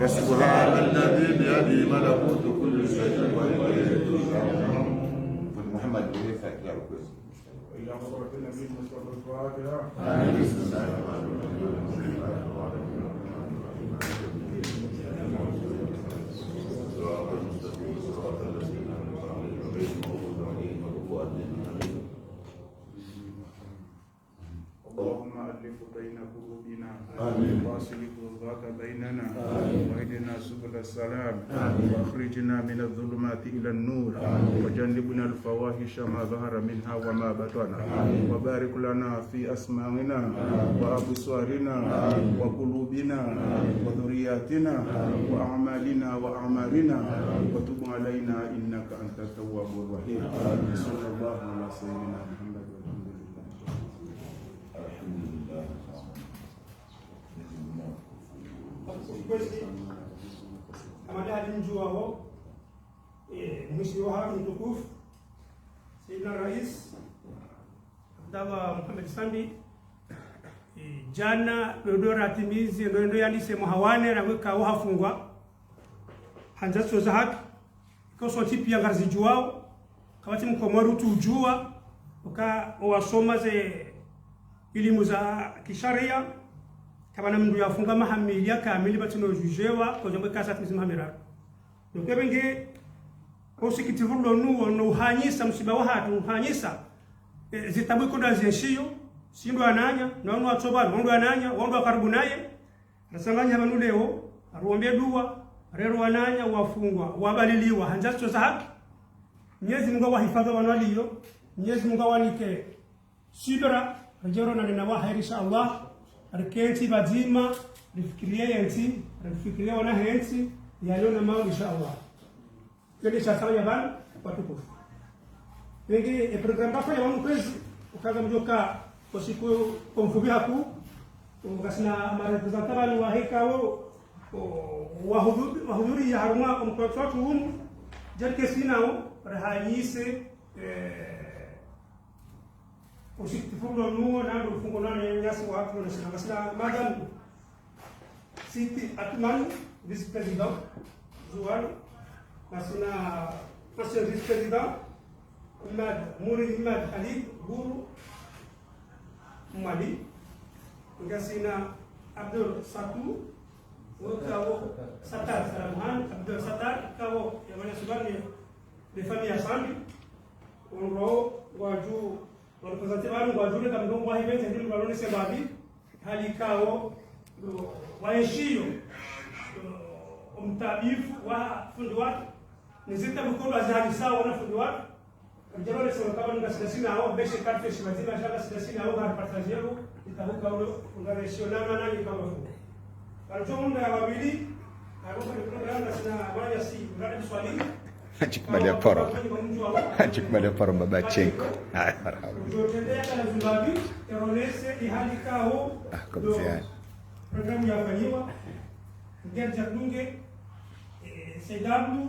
سبحان الذي بيده ملكوت كل شيء وإليه ترجعون. محمد بن فاكر إلى حضرة النبي المصطفى الفاتحة. بسم الله الرحمن الرحيم. اللهم ألف بين قلوبنا واصل قلوبك بيننا واهدنا سبل السلام واخرجنا من الظلمات إلى النور وجنبنا الفواحش ما ظهر منها وما بطن وبارك لنا في أسماعنا وأبصارنا وقلوبنا وذرياتنا وأعمالنا وأعمارنا وتب علينا إنك أنت التواب الرحيم. صلى الله على سيدنا محمد. Amadali mjuao mheshimiwa mtukufu Sayyidina Rais Abdallah Mohamed Sambi jana dodora timizi ndo yandise muhawane na weka wahafungwa hanzazo za haki koso tipia ngazi juao kawati mkomoru tujua uka wasoma ze elimu za kisharia kabana mndu yafunga mahamilia kamili batino jujewa ko jombe kasa tizima hamira donc ebenge ko sikitivulo nuwo no hanyisa msiba wa hatu hanyisa zitabu ko dazenshiyo sindo ananya na ndo atsoba ndo ananya ndo karibu naye nasanganya abantu leo aruombe dua rero ananya wafungwa wabaliliwa hanjacho za haki Mwenyezi Mungu wahifadhi wanaliyo Mwenyezi Mungu wanike sidra rejero na ninawahairisha Allah arkenzi bazima rifikirie yanti rifikirie wana hensi yaliona mao inshallah kile cha sawa yaban watukufu wengi program bafa ya wanu kwezi ukaza mjoka kwa siku konfubi haku ukasina marepresentable wa hekao wahudhuri ya haruma mkwatu humu jarke sinao rahanyise usikifundo nuo na ndo fungo nane nyasi watu na sina masala madam Siti Atman vice président Zoual na sina ancien vice président Imad Ali Guru Mali ngasina Abdul Satu wakawo Satar Salaman Abdul Satar kawo yamanya subani de famille ensemble on ro waju representer wanu wajule kama ndio wahi bete ndio walone sebabi hali kao waishio umtabifu wa fundi watu nizita mkono azali sawa na fundi watu mjalo sema kama ningasidasina hao beshe karte shibatina shaka sidasina hao har partageru itabuka ule ungareshionana nani kama fundi kanjomunda ya wabili haruka ni program na sina wanya si ngani swali Chikmalia poro. Chikmalia poro baba Chenko. Jotendea kana Zimbabwe eronese ihali kao. Komsiani. Programu yafanywa Ngerja Dunge CW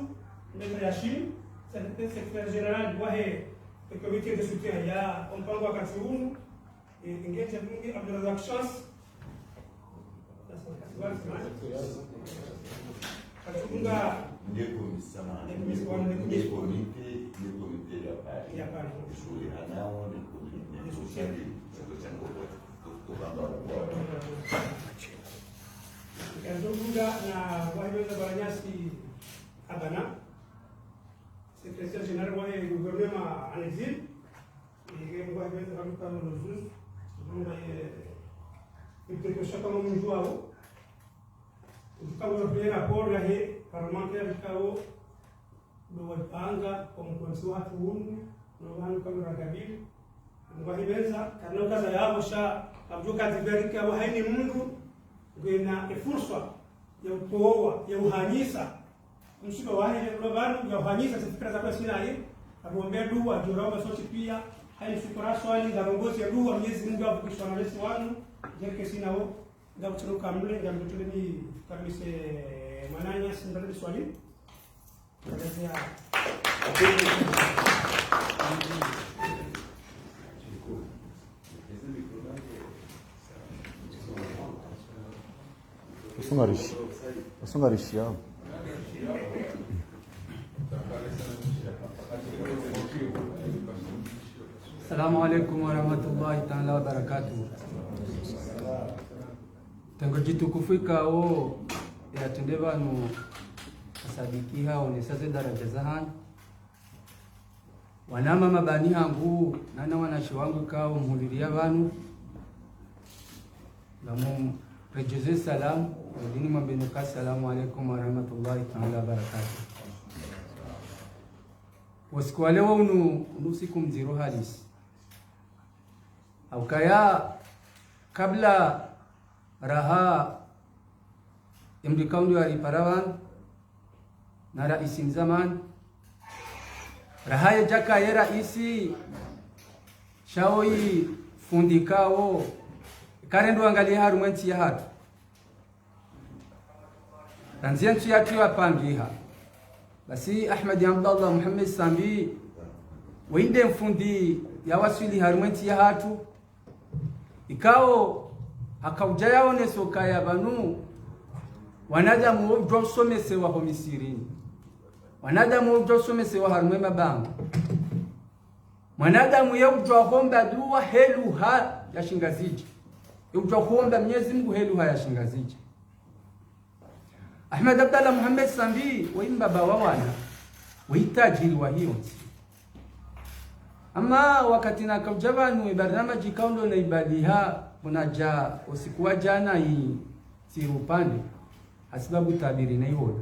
Mbetre Yashin secrétaire général wa comité de soutien ya mpango wa Kasiunu Ngerja Dunge Abdulrazak Chance Katunga Ndeko misama ndeko komite ya pale shule anao ndeko ni sociali Katunga na wahibeza baranyasi abana secrétaire général wa gouvernement en exil et wahibeza kaluka nozus ndio précaution kama mjuao ukao bila rapport la he parlementaire ukao do wapanga kwa mkonsi watu hunu no wanu kama ragabili ngwahibeza kana kaza yabo sha abjuka tiberika wa haini mungu ngena efursa ya utoa ya uhanyisa mshiba wahe ya banu ya uhanyisa sifikira za kwasina hii abuombea dua joroma sote pia haini fikra swali za rongozi ya dua Mwenyezi Mungu avukishwa na lesi wanu jerke sinao ngam tunu kamle ngam tunu ni kamise mananya sindale swali ya Funga rishi. Wasungarishia. Assalamu alaikum warahmatullahi ta'ala wabarakatuh. Tangu jitukufika o yatende banu asadiki hao ni sasa daraja zahan wanama mabani hangu nana wanashi wangu kao mhuliria banu namu rejeze salam dini mabenuka. Assalamu alaikum warahmatullahi ta'ala wabarakatuh. Wasiku wa leo usiku mziro halisi au kaya kabla raha imdikaundi wa riparawan na raisi mzaman raha ya jaka ya raisi shaoi fundikao karendo angalia harumenti ya hatu ranzientu ya tiwa pangiha basi Ahmad Abdallah Muhammad Sambi winde mfundi ya wasili harumenti ya hatu ikao akauja yaone soka ya banu wanadamu wobjo somese wa homisirini wanadamu wobjo somese wa harume mabango wanadamu yobjo homba dua heluha ya shingaziji yobjo homba Mwenyezi Mungu heluha ya shingaziji. Ahmad Abdallah Muhammad Sambi waimba bawawana waitajiri wa hiyo ama wakati na kaujabanu barnamaji kaundo na ibadiha unaja usikuwa jana hii sirupande asibabu tabiri na hiyo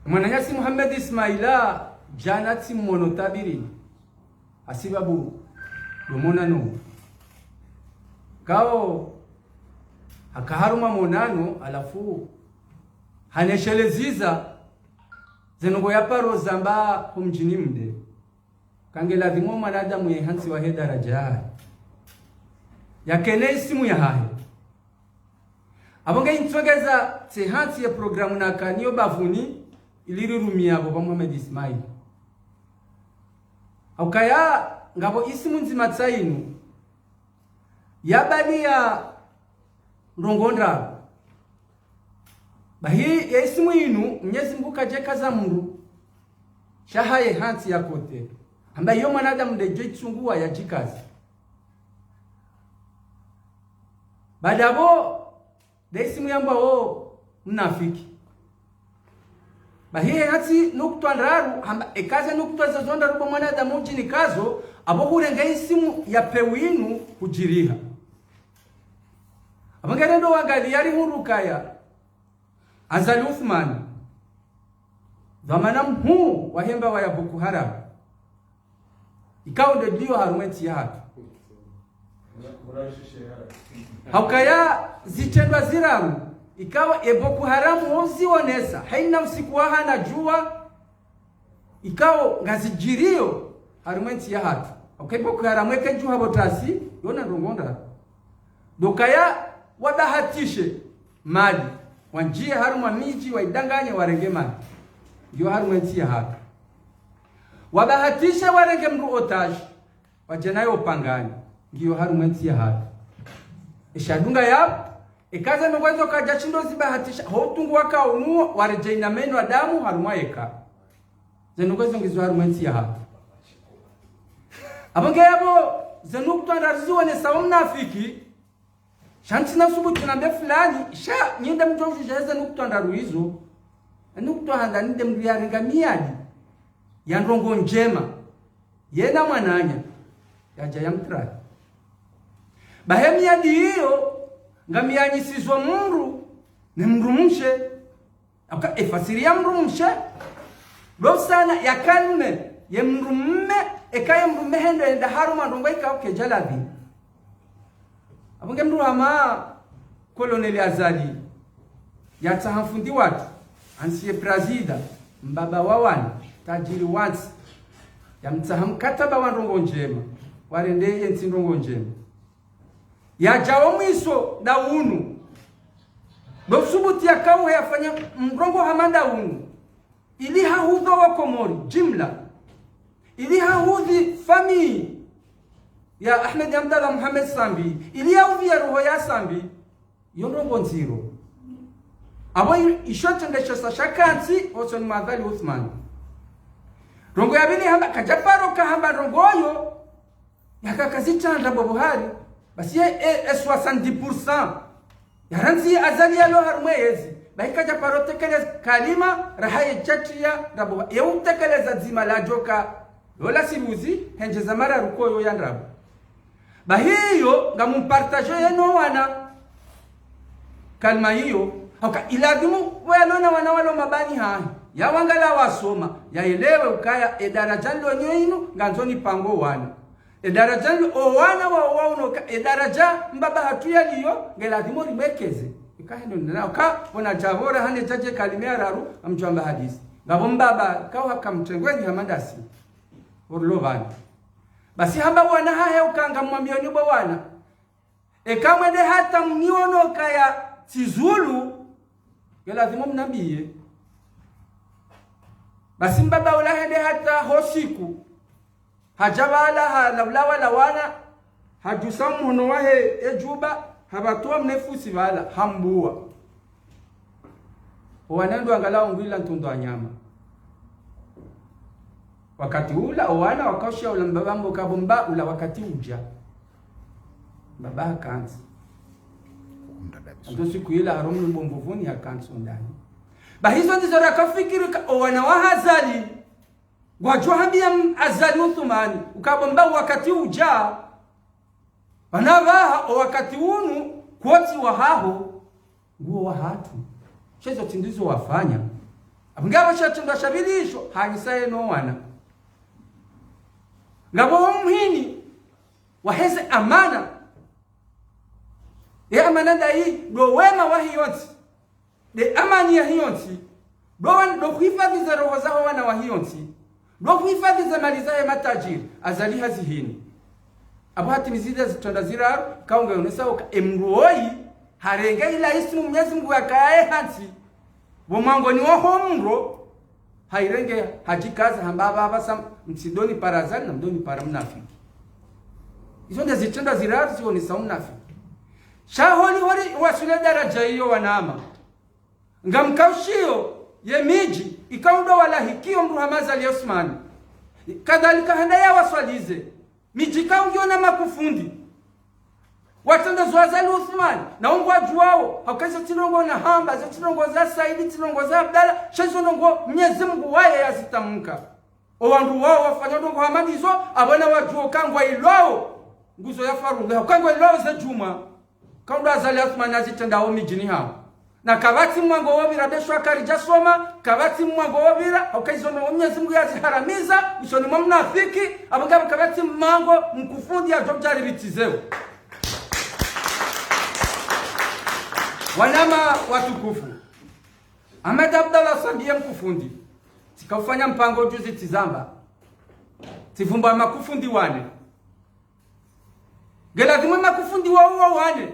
mwananyasi Muhammad Ismaila jana timono tabiri asibabu domona no kao akaharuma monano alafu hanesheleziza zenongo ya paro zamba kumjini mde kangela dhimo mwanadamu ye hansi wa daraja yakene isimu ya hahe abonga intogeza te hansi ya programu na kanio bavuni ilirurumia abo Muhammad Ismail aukaya ngabo isimu nzima tsainu yabali ya rongonda bahi ya isimu inu Mwenyezi Mungu kaje kaza mungu shahaye hansi ya kote ambaye yo mwanadamu ndeje tsungua ya jikazi badabo de isimu yamba o mnafiki bahi hansi nukutwa ndaru amba ekaze nukutwa zazonda rubo mwanadamu jini kazo abo kurenga isimu ya pewinu kujiriha abangerendo wangali yari hurukaya Azali Uthman dhamana mhu wahemba wa ya Boko Haram ikao ndio harumenti ya hatu haukaya zitendwa ziraru ikawa Boko Haram wozionesa haina usiku wa hana jua ikao ngazijirio harumenti ya hatu okay Boko Haram weke jua botasi yona ndongonda dokaya wadahatishe mali wanjie haruma miji waidanganye warenge mali ndio harumenti ya hatu wabahatisha warenge mru otaji wajenayo upangani ndio harumenti ya hatu ishadunga ya ikaza nongwezo kaja chindo zibahatisha hotungu waka unuo warejeina meno adamu haruma eka zenongwezo ngizo harumenti ya hatu abonge yabo zenukutwa ndariziwa ne saumnafiki shanti na subutu na mbe fulani sha nyinda mtofu jaheza nukutwa ndaruizo nukutwa handa ninde mliaringa miadi ya ndongo njema yena mwananya yaja ya mtraki bahe miadi hiyo ngamianyisizwa mru ni mru mshe aka efasiri ya mru mshe lo sana ya kalme ye mru mme ekaye mru mehendo enda haruma ndongo ikauke jalabi abonge mru hama koloneli Azali yatahafundi watu ansiye prazida mbaba wawani tajiri wansi ya mtahamkataba wa ndongo njema warendeye ntindongo njema ya jawo mwiso da unu dosubuti ya kawo yafanya mrongo hamanda unu ili hahudha wa Komori jimla ili hahudhi fami ya Ahmed Abdallah Muhammad Sambi ili hahudhi ya roho ya Sambi yondongo nziro abo ishote ndesha shakansi oso ni madhali Uthman rongo yabini hamba kajaparo kahamba rongoyo yakakazitanda Buhari basi eswa 70% yaranzi azali yalo harumwezi baikaja parotekeleza kalima rahaye chatia rabo yeutekeleza zima la joka yola sibuzi henje zamara rukoyo yandrabo bahiyo ngamumpartage yeno wana kalma hiyo haka iladimu walona wana walo mabani ha ya wangala wasoma yaelewe ukaya edaraja lonyoinu nganzoni pango wana edaraja o wana wa unoka edaraja mbaba hatuya liyo ngeladimu rimekeze ikahendo nao ka ona javora hane jaje kalimia raru amjamba hadisi ngabo mbaba kawa kamtengweni hamandasi orlovani basi hamba wana hahe ukanga mwambioni bo wana ekamwende hata mniono kaya tizulu lazima mnabiye basi mbaba ula hende hata hosiku hajabala halawla la wana hajusamu hono wahe ejuba habatoa mnefusi wala hambua wanendo angalau ngwila ntundo anyama wakati ula wana wakosha ula mbabambo kabomba ula wakati uja baba kanzi ndo siku ila haromu mbomvuvuni ya kanzi ndani bahizo ndizo rakafikiri wana wahazali gwajwa hambia azali Uthmani ukabomba wakati uja Banabaha wakati unu kwoti wahaho nguo wahatu shezo tindizo wafanya abngabo shatunda shabilisho hanyisaye no wana ngabo mhini waheze amana ya amana dai do wema wahiyonsi de amani ya hiyonsi do kuhifadhi za roho zao wana wahiyonsi do kuhifadhi za mali zao matajiri azali hazihini abahati mizida zitonda ziraru kaunga yonesao emruoi harenga ila ismu Mwenyezi Mungu akaye hansi bomango ni ohomro hairenge hajikaza hambaba abasa msidoni parazali na mdoni para mnafiki izo ndio zitonda ziraru sio ni saum mnafiki shaholi hori wasule daraja hiyo wanama ngamkaushio yemiji ikaundo wala hikio mruhamaza ali Uthman kadhalika handa ya waswalize mijika ungiona makufundi watanda zwazali Uthman na ungo ajuao hakaisa tinongo na hamba za tinongo za Saidi tinongo za Abdalla shazo nongo Mwenyezi Mungu waye yazitamuka owandu wao wafanya ndongo hamadizo abana wajuo kangwa ilwao nguzo ya farunga kangwa ilwao za Juma kaunda azali Uthman azitenda o mijini hao na kabati mwango wobira beshwa karija soma kabati mwango wobira okaizo no Mwenyezi Mungu yaziharamiza usoni mwa mnafiki abangaba kabati mwango mkufundi ya jobjari bitizeo wanama watukufu Ahmed Abdallah Sambia mkufundi sikafanya mpango juzi tizamba tivumba makufundi wane geladimwe makufundi wao wane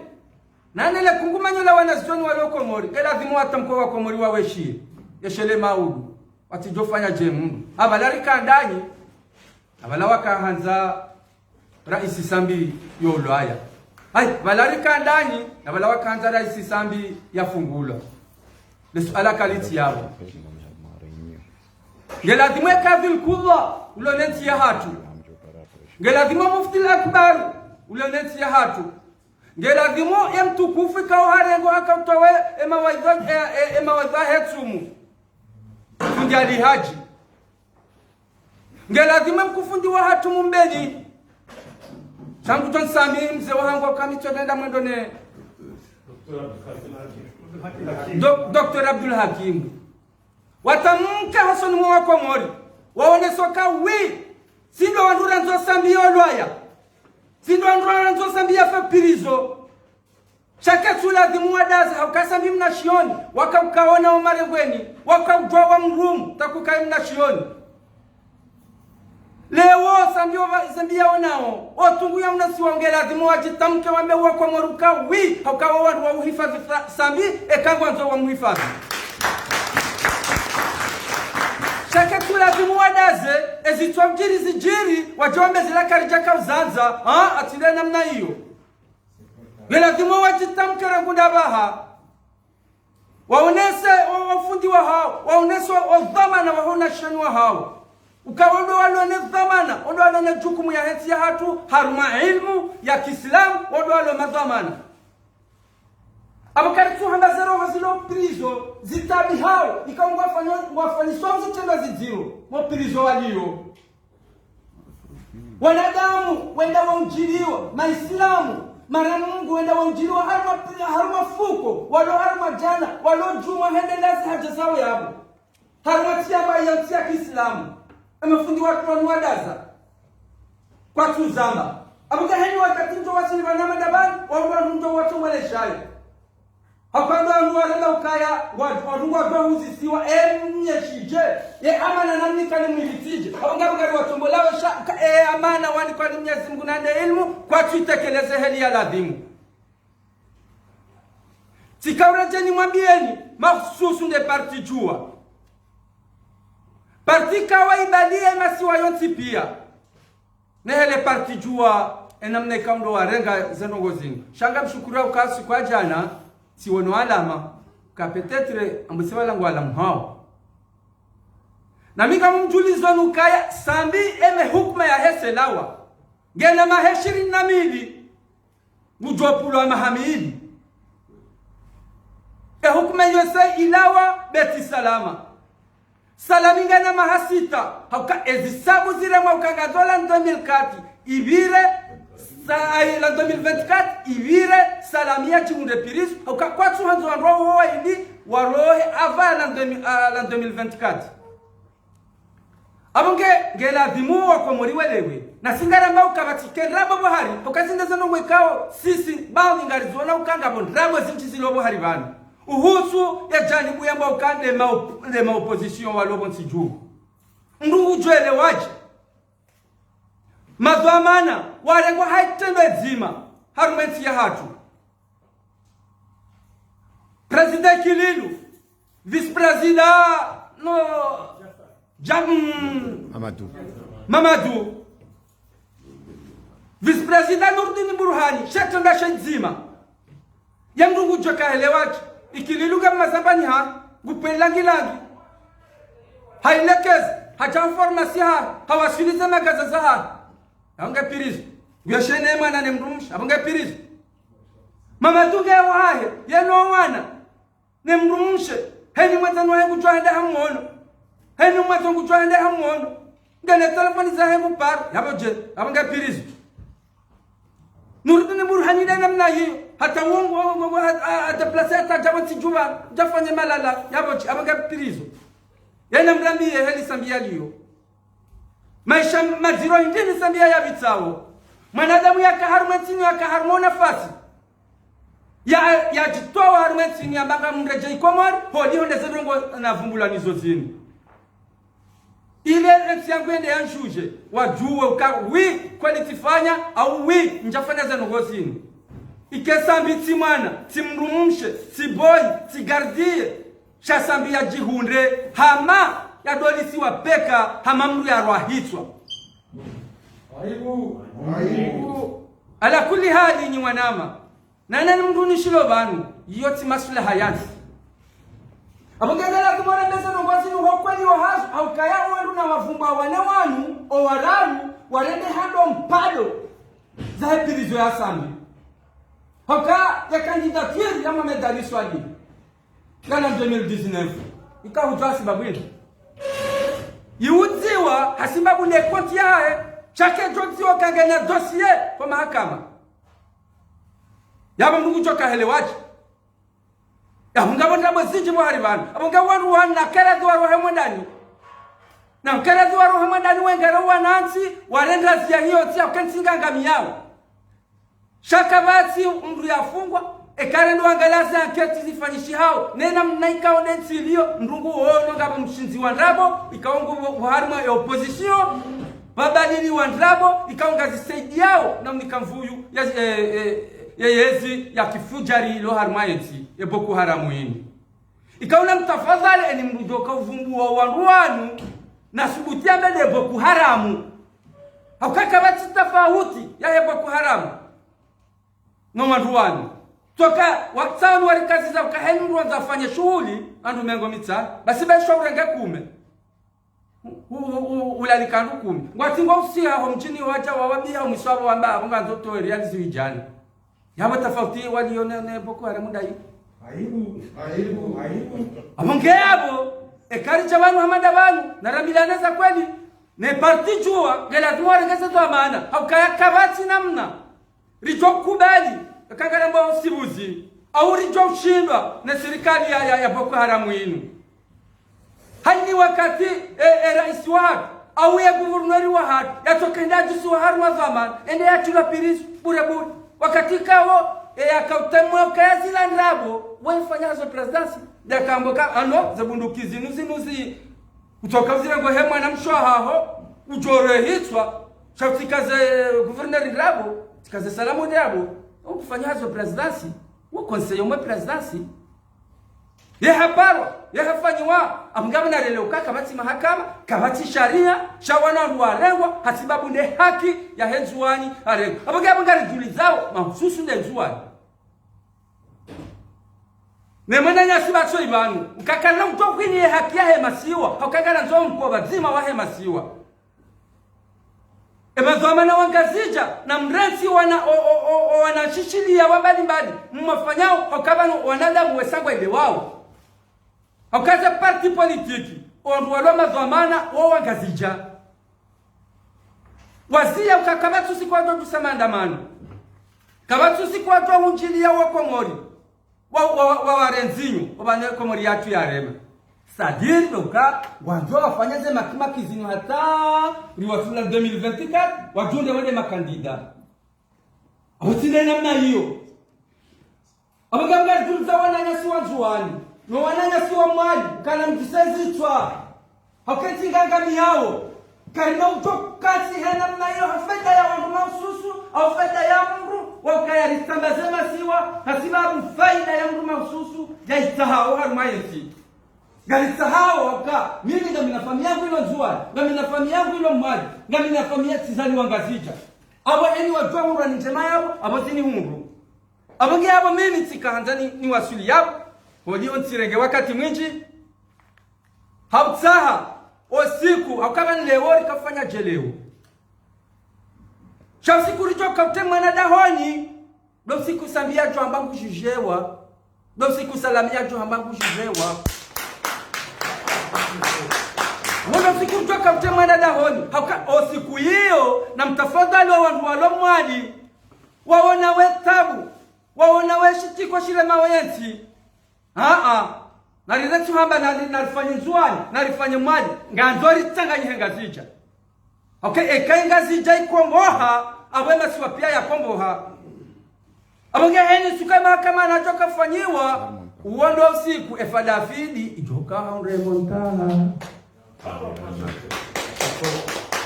nanele kungumanyola wanazijoni waloko mori geladimwe watamko wako mori waweshi yeshele maudu watijofanya jemu abalari kandanyi abala wakahanza raisi Sambi yolwaya ay balari kandanyi abala wakahanza raisi Sambi yafungula lesuala kaliti yabo geladimwe kadhil kulla ulonenti ya hatu geladimwe mufti al-akbar ulonenti ya hatu geladimwe emtukufu kao harengo hakautowe emawaidha hetsumu fundi alihaji geladimwe mkufundi wa hatu mumbeni changu ton Sambi mzee wangu akamitolenda mwendone Dr. Abdul Hakim watamka hasoni mwa wako mori waone soka wi sindo wandura nzo Sambi yolwaya sindo wandura nzo Sambi ya fepirizo chake tula dhimwa daza haukasambi mnashioni wakaukaona umarengweni wakaujwa wa mrumu takukai mnashioni leo Sambi yaonao otungu ya mnasiwaongela dhimwa wajitamke wambe wako moruka wi haukawa wandu wa uhifadhi Sambi ekangwa nzo wa muhifadhi chake tula dhimwa daze ezitwa mjiri zijiri wajombe zila karijaka uzanza atile namna hiyo lazima wajitamkere kudabaha waonese wafundi wa hao waonese wadhamana wahona shani wa hao ukawondo walone dhamana wondo walone jukumu ya heti ya hatu haruma ilmu ya Kiislamu wondo walone madhamana abakari tuhamba zero wazilo prizo zitabi hao ikaungwa wafanyiswa zitenda ziziro wa prizo walio wanadamu wenda waunjiliwa maislamu mara Mungu wenda waunjiliwa haruma fuko walo haruma jana walo juma hendelazi haja zao yabo haruma tiaba ya tia Kiislamu amefundi watu wanuadaza kwa tuzamba abuka heni wakati njo wasili wanama dabani wao njo watu waleshayo hapanda nuwala ukaya wadungwa kwa uzisiwa mnyeshije amana namni kani mwilitije abangabugari watombola amana wani kwa Mwenyezi Mungu na ilmu kwa tuitekeleze heli ya ladhimu tikaurejeni mwambieni mahsusu nde parti jua parti kawaibalie masiwa yonti pia nehele parti jua enamne kaundo warenga zenongozini shanga mshukuru ukasi kwa jana siwono alama ka petetre ambusema langu alamu hao na mika mjulizo nukaya sambi eme hukma ya hese lawa ngena maheshiri na mili ngujopulo wa mahamili hukma yose ilawa beti salama salami ngena mahasita hauka ezisabu zire mwauka dola 2004 ibire la 2024 ivire salamia chimunde piris uka kwatu hanzo roho ili warohe ava la 2024 abonge ngela dimu wako moriwelewe na singara mbao kabatikera babo hari ukazinda zano mwekao sisi baadhi ngari zona ukanga bondrabo zinchi zilobo hari bana uhusu ya janibu ya mbao kande ma opposition walobo nsiju ndungu jwele waje madhamana warengwa haitende zima harumenti ya hatu President Kililu Vice President Mamadou Vice President Nurdin Burhani shetanda shenzima yamdungu joka helewaki Ikililu kama mazambani gupelangi hailekez haja farmasi hawasilize magaza za abanga pirizo yashene mwana nemrumsha abanga pirizo mama tuge wahe yeno wana nemrumshe heni mwana wahe kujwanda hamono heni mwana kujwanda hamono ngene telefoni za hemu par yaboje abanga pirizo Nurdin Burhani namna hiyo hata wongo hata placenta jamanti juba jafanye malala yaboje abanga pirizo yana mrambie heli sambia liyo maisha maziro indini sambia ya vitao mwanadamu yakaharumantini yakaharumona nafasi ya jitoa harumantini ya mbanga mreje ikomar hodi honde zedongo na vumbula nizo zini ile enti yangu ende yanshuje wajuwe uka wi kwalitifanya au wi njafanya zenongo zini ikesambi timwana timrumumshe tiboy tigardie shasambia jihunde hama ya dolisi wa peka hama mru ya rohitwa aibu ala kulli hali ni wanama na nani mduni shilo banu yoti maslaha yansi abongezela kumora besa nongwazini hokweli wa hazu au kaya wandu na wavumba wane wanu o wararu warende hando mpado za pilizo ya sambi hoka ya kandidature ya Mohamed Swadi kana 2019 ikahujwa sibabwini yudziwa hasimbabu ne konti yae chake jodziwa kanganya dossier kwa mahakama yaba mungu joka helewaji ya ngabo ndabo zinji mwari bana abonga waru wana kala dwa roho mwandani na kala dwa roho mwandani wengera wanansi warenda zia hiyo tia kansinga ngamiyao shaka basi mru yafungwa ekare ndo angalaza anketi zifanyishi hao nena mnaika onensi iliyo ndungu ono ngabo mshinzi wa ndabo ikaongo buharima ya opposition babadili wa ndabo ikaonga zisaidi yao na mnikamvuyu yezi ya kifujari ilo harima yeti ya Boko Haramu yini ikaona mtafadhali eni mrujoka uvumbu wa waruanu na subutia mbele Boko Haramu haukaka wati tafauti ya Boko Haramu no manduani toka watsani wali kazi za kahenu wanza fanya shughuli andu mengo mitsa basi ba shauri ngakume ulalikandu kumi ngwatingo usia ho mchini wacha wawabia umiswabo wamba abonga nzoto realize wijana yabo tofauti walione Boko Haram dai aibu abongebo ekari chabanu hamada banu na rambilana za kweli ne parti jua gela tuware ngeze to amana haukaya kabati namna rijo kubali kangara mbao sibuzi au rijo shindwa na serikali ya Boko Haram yinu hani wakati rais wake au ya guvernori wa hatu yatokenda jusu wa haru wa zaman ende ya chula piris bure wakati kao yakautemwa kazi la nrabo wafanya zo presidency ya kamboka ano zabundukizi nuzi kutoka zile ngo hemwa na mshwa haho ujore hitwa shafikaze guvernori nrabo tikaze salamu nrabo ukufanya zo presidency wa conseil mo presidency haparo hafanywa amgaba na leo kabati mahakama kabati sharia shawana walengwa hasibabu ne haki ya henzuani arengo abagaba ngari julizao mahususu ne nzuani nemana nyasiba so ibanu ukakana mtokwini haki ya hemasiwa hakagana nzo mko bazima wa hemasiwa emazoma na wangazija na mrensi wanashishilia wabali mbali mmafanyao hakabano wanadamu wesangwa ile wao Okaza parti politiki onduwalo mazomana o wangazija wazia ukakabatu sikwato tusamandamano kabatu sikwato hunjilia wa Komori wa warenzinyu obane Komori yatu ya rema sadiri doka wanzo wafanyaze makizinu hata riwafula 2024 wajunde wende makandida awatinde namna hiyo abagamga tulza wananyasi wanzuani no wananya siwa mwali kana mkisezi chwa hakati ngangami yao karino utokati hena mna hiyo hafeda ya wangu mahususu au feda ya mungu wakaya risambazema siwa hasibabu faida ya mungu mahususu ya itahao harumayenti galitahao waka mimi na minafami yangu ilo zuwa na minafami yangu ilo mwali na minafami ya tizali wangazija awa eni wajua mungu wa nijema yao awa zini mungu abangi awa mimi tika hanzani ni wasuli yao Holio ntirenge wakati mwingi hautsaha osiku hakaba nilewori kafanya jeleo chasiku richoka utemwa na dahoni do siku sambia jo ambangu jujewa do siku salamia jo ambangu jujewa Mwana siku joka utemwa na dahoni hauka osiku hiyo na mtafadhali wa wandu walomwadi waona wetabu waona weshitiko shile mawenzi naliretu hamba nalifanya nzuani nalifanya mwali nganzori tanganye hengazija ekai ngazija ikomboha awema siwa pia ya komboha abonge heni suka mahakama na joka fanyiwa uondo usiku efadafidi ijoka remontaha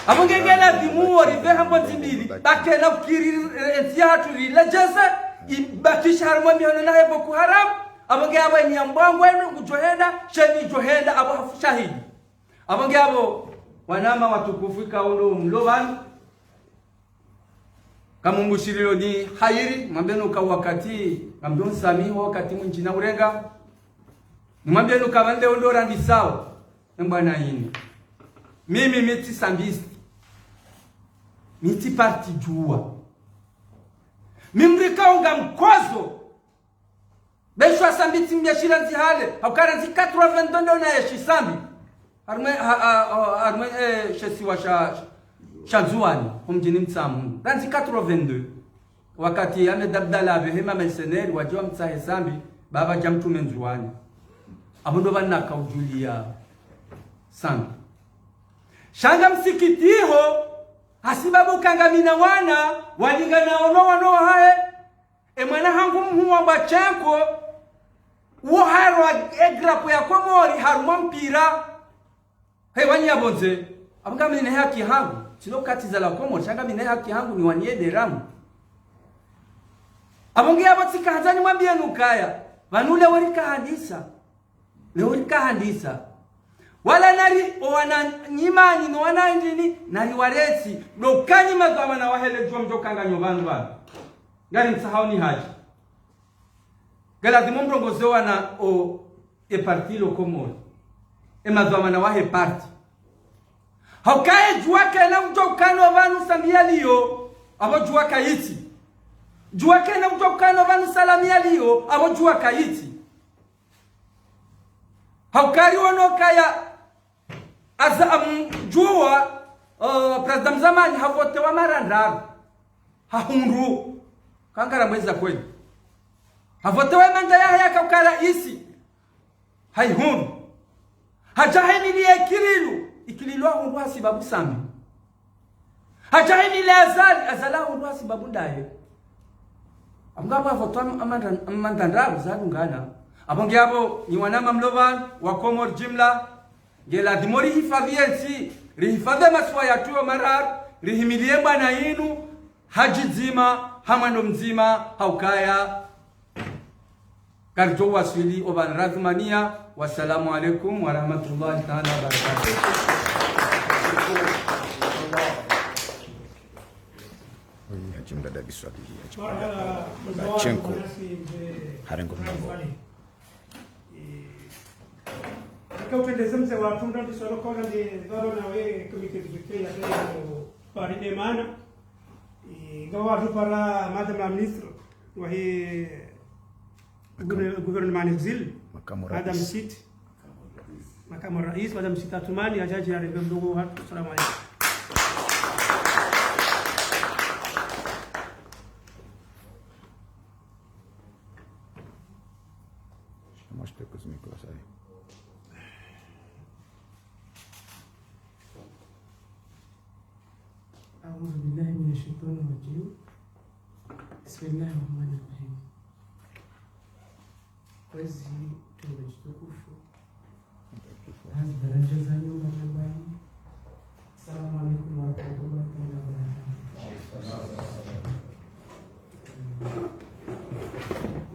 abonge ngela dimuo rive hambo zimbili bakena ukiri entiatu rilejeze ibakisha harumwa mihono na Boko Haram abange abo nyambwangu wenu kujohenda sheni johenda abo shahidi abange abo wanama watukufu kaulo mlobani kama mbushirilo ni hairi mambeno ka wakati kambion samiho wakati mwinjina urenga mambeno kabande ondora ndi sawa mbana yini mimi miti sambisi miti parti jua mimrika unga mkozo Besho sambiti mbiashira nzihale haukara nzi 80 ndo na yeshi sambi arme shesiwa shazuani humjini mtsamu ranzi 82 wakati ame dabdala behema mercenaire wajua mtsahe sambi baba jamtu menzuani abondo bana kaujulia sambi shanga msikitiho hasibabu kangamina wana walingana ono hae emwana hangu mhuwa bachanko uo harwa egrapo ya Komori haruma mpira wanya bonze abanga mine haki hangu sino katiza la Komori shanga mine haki hangu ni wanyede ramu abonge abatsika hanzani mwambie nukaya vanule werika handisa wala nari wana nyimani no wana ndini nari waresi no kanyima gwa na wahele jwa mjokanga nyobandu bana ngari msahau ni haji galazimo mrongozewa na o e parti lo komori e mazamana wa he parti haukae juaka na mtokano vanu sambialio abo juaka yiti juaka na mtokano vanu salamia lio abo juaka yiti haukari wono kaya asa jua president zamani havote wa marandaro hahundu kankara mweza kweli havote wa manda ya kaukara isi haihundu hajahini liye ikililu hundu hasibabu sami hajahini liye azala hundu hasibabu ndaye amgabo havote wa mandandaro zadungana abonge abo ni wanama mlovan wa Komor jimla gela dimori hifadhiensi rihifadhe maswa ya tuyo marar rihimilie bwana yinu haji zima hamando mzima haukaya karjo wasili oban razmania. Wassalamu alaikum wa rahmatullahi ta'ala wa barakatuh. Jimla da biswali Chenko harengo Kau pendezem sewa tunda di solo kau nanti baru nawe komite dikte ya tadi pari emana gawadu para madam ministro wahi gubernur exil Adam Sit makamu rais Adam Sit Atumani ajaji ya ndugu watu. Assalamu alaikum. Mostra com os micros aí. أعوذ بالله من الشيطان الرجيم. بسم الله الرحمن الرحيم. Mwezi tukufu hasa daraja za nyumba nyumbani. Assalamu alaikum warahmatullahi wabarakatuh.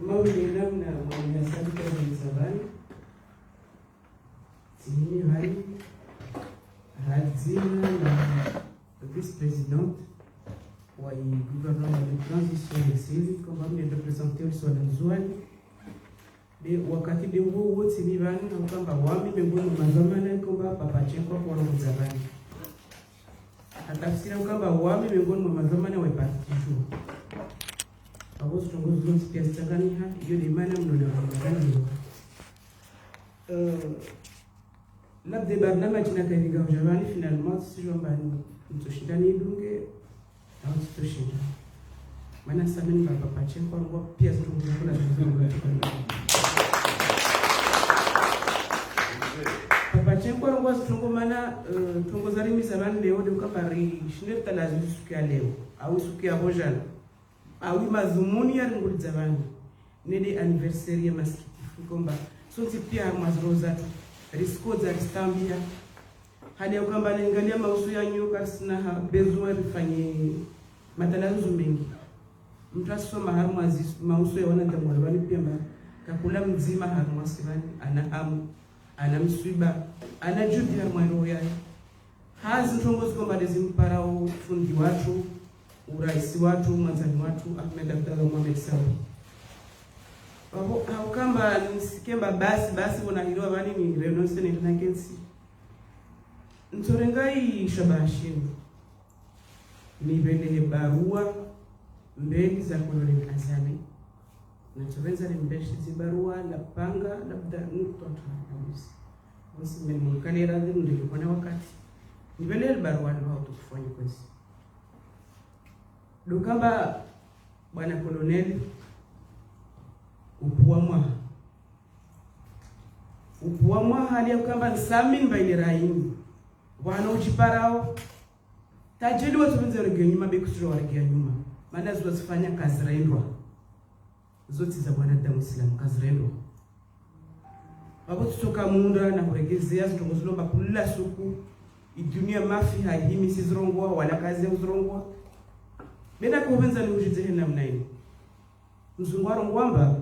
Mawili namna mwanasali kwa msabani tini hali hazina na vice-présidente wa gouvernement de transition exil kama mimi representer swala nzuri de wakati de wo tibibani na kwamba wami miongoni mwa mazamani kwamba Papa Chenko kwa mzabani atafsira kwamba wami miongoni mwa mazamani wa partishu abozo tongozo zote pia zitangani hapa hiyo ni maana mnone wa ngani labda barnamiji na kainga ujabani finalement sio mbali mtoshindani dunge au mtoshinda maana sameni Papa Chenko kwa pia tunakula Papa Chenko kwa tungo maana tungo zalimi sabani leo de ukapari shinde talazi sukia leo au sukia bojana au mazumuni ya nguli zabani nede anniversaire ya maskitifu komba sonti pia mazroza risko za ristambia hadi ukamba naangalia mausu ya nyoka sina besoin rifanye matalazo mengi mtu asoma harumu aziz mausu ya wana ndamwalwani pia kakula mzima harumu asibani ana hamu ana mswiba ana judi ya mwero ya hazi ntongozi komba dezimparao fundi watu uraisi watu mwanzani watu Ahmed Abdallah Mohamed Sawi babo haukamba nisikemba basi wanahiriwa bani ni renonse ni nakensi ntorengai shabashini ni bele barua mbeli za koloni azami na tuwenza ni mbeshi zibarua la panga labda nuto tunamusi basi mmenikali radhi ndiko na wakati ni bele barua ndio hatukufanya kwesi Dukamba bwana koloneli upuamwa hali ya kamba nsamin baile raini wana uchiparao tajeli watu wenze rege nyuma bekusura warege nyuma maana zifanya kazi raindwa zote za bwana damu Islam kazi raindwa babo tutoka munda na kuregezea zitongozulomba kula suku idunia mafi haihimi sizirongwa wala kazi ya uzirongwa Bena kuvenza ni ujizehe namna hii. Mzungwaro ngwamba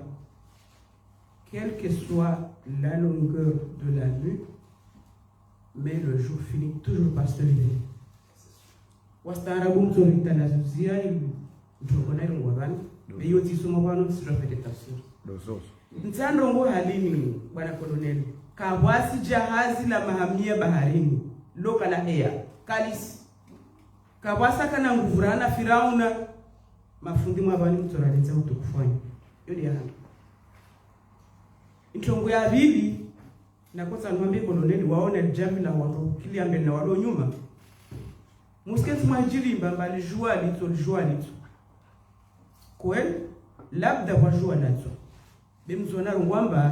quelle que soit la longueur de la nuit, mais le jour finit toujours par se lever. Wastarabu mzuri tanazuzia ili mtukonari ngwabani Hiyo tisoma bwana sijapete tafsiri. Dozozo. Mtandongo halini bwana koloneli. Kawasi jahazi la mahamia baharini. Loka la air. Kalisi. Kawasa kana nguvurana Firauna. Mafundi mwabani mtoralenza utukufanya. Yodi ya hando. Intongo ya bibi. Na kosa nwambie koloneli waone jambi la watu. Kili ambele na walo nyuma. Musketi mwajiri mbambali jua lito. Kweli? Labda wajua nazo. Bemzona rungwamba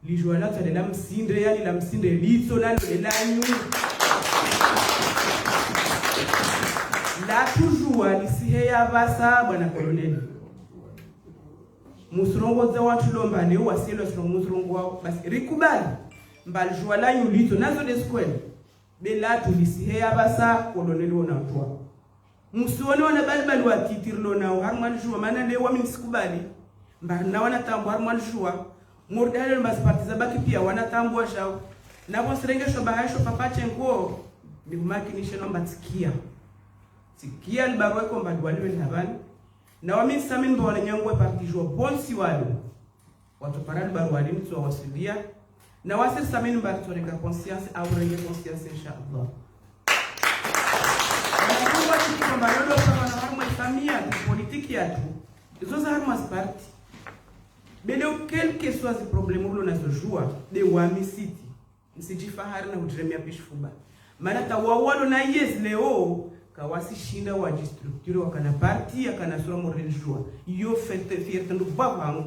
lijua nazo de la msinde yani la msinde lito nalo elanyu. La tujua lisihe ya basa bwana koloneli. Musurongo za watu lomba ne wasilo sino musurongo wao basi rikubali mbali jua lanyu lito nazo de skweli. Bela tu lisihe ya basa koloneli wanatua. Musione wana balibali wa titirlo na harman jua maana leo mimi sikubali mbana wana tambo harman jua murdale mbasipartiza baki pia wana tambo shao na bonsrenge sho bahasho papache ngo ni kumakinisha namba tikia libarua ko mbali waliwe habani na wami sami ndo wana nyangwe parti jua bonsi wale watu parali barua limtu wasilia na wasir sami mbali torenga conscience au renge conscience inshallah. Kwamba lolo kama na harma famia politiki yatu izo za harma parti bele quelque soit ce problème ulo na sojua de wami city msijifahari na utremia pishuba maana tawawalo na yes leo kawasi shinda wa structure wakana parti akana sura morelijua yo fete fierté ndo baba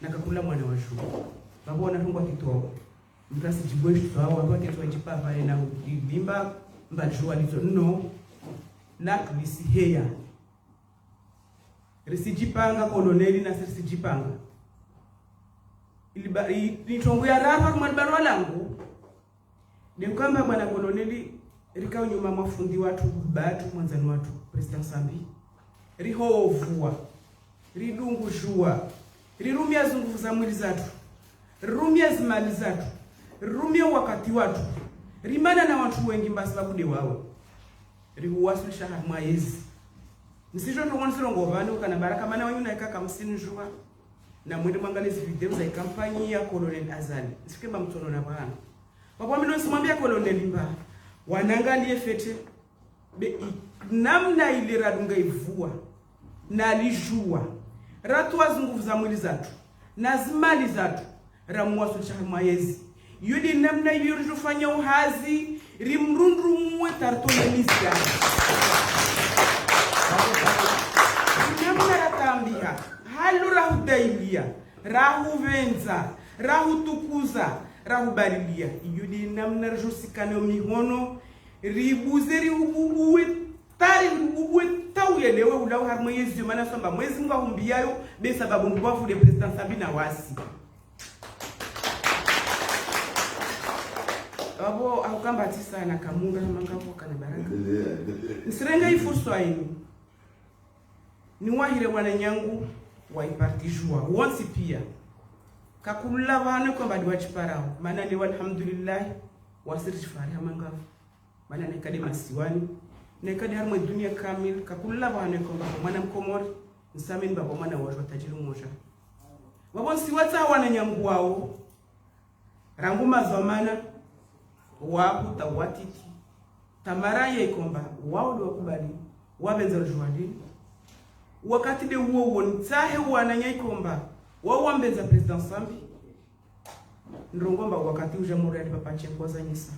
na kakula mwana wa shule babo na tungwa kitoa mtasi jibweshi sawa watu kitwa jipapa na bimba mbajua lizo no la tulisiheya risijipanga koloneli na risijipanga ilitongo ya rafa mwanbarua langu ni kwamba bwana koloneli rikao nyuma mafundi watu batu mwanzani watu president Sambi rihovua ridungu jua rirumia zungufu za mwili zatu rumia zimali zatu rumia wakati watu rimana na watu wengi mbasi babude wao rihuwasilisha harma yezi nisijo ndo mwanzo ngobani ukana baraka maana wanyu naika kamsini jua na mwende mwangalezi video za kampani ya Colonel Azali nisikemba mtono na bana baba mimi nisimwambia Colonel mba wanangalie fete namna ile radunga ivua na lijua ratwa nguvu za mwili zatu na zimali zatu ramwasilisha harma yezi yudi namna yurifanya uhazi rimrundrumwe tartolemisia namna ratambia halu rahudailia rahuvenza rahutukuza rahubarilia yudi namna rusikano mihono ribuze rihubuwe tari rihubuwe tauyelewe ulau harmo yezu maana samba mwezi ngahumbiayo be sababu ngwafu de president Sabina wasi abo akamba tisa na kamunga mangapo kana baraka nsirenga ifurso aini ni wahire wana nyangu wa ipartijua wonsi pia kakula bana kwamba ndi wachiparao maana ni alhamdulillah wasirji fari mangapo maana ni kadi masiwani ni kadi harmo dunia kamil kakula bana kwamba mwana mkomori nsamin baba mwana wa tajiru moja wabonsi wata wana nyangu wao ranguma zamana wapu tawatiti tamara ye komba wao do kubali wabenza jwadi wakati de wo ntahe wananya ikomba wao wambenza president Sambi ndrongomba wakati uje muradi papa chenkoza nyisa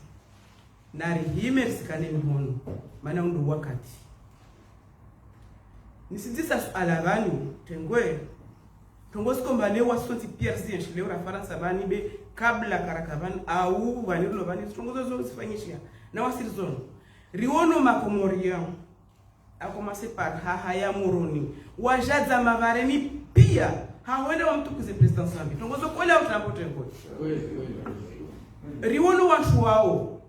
nari himer sikane mhono maana ndo wakati nisidisa alabani tengwe tongosko leo wasonti pierre si leo Faransa bani be kabla karakaban au vanilo bani tongozo zo sifanyishia na wasirizon riono makomoria akomase par haya muroni wajaza mavareni pia hawenda wamtukuze president Sambi tongozo kola utampote ngo riono watu wao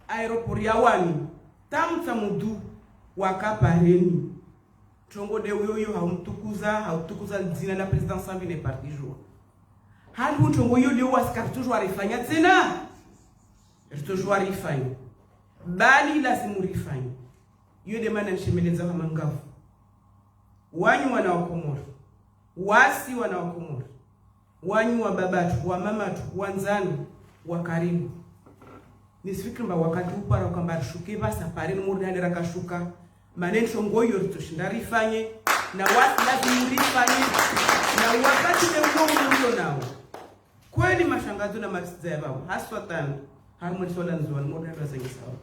aeroport ya wani tamta mudu wakapareni tongo de uyo hautukuza zina la president Sambi ne parti jour hali tongo yo de waskar toujours arifanya tena toujours arifanya bali lazima urifanya yo de mana nshemeleza kama ngavu wanyu wana wakomoro wasi wana wakomori wanyu wa babatu wa mamatu wanzanu wa karibu nisifikiri mba wakati upara kwamba rishuke basa pare murdani rakashuka maneno ngoyo ritoshindari ifanye na wasi lazima rifanye na wakati ndio nao kweli mashangazo na marisiza ya babo haswa tano harmoni sola nzuani murdani razangi sawa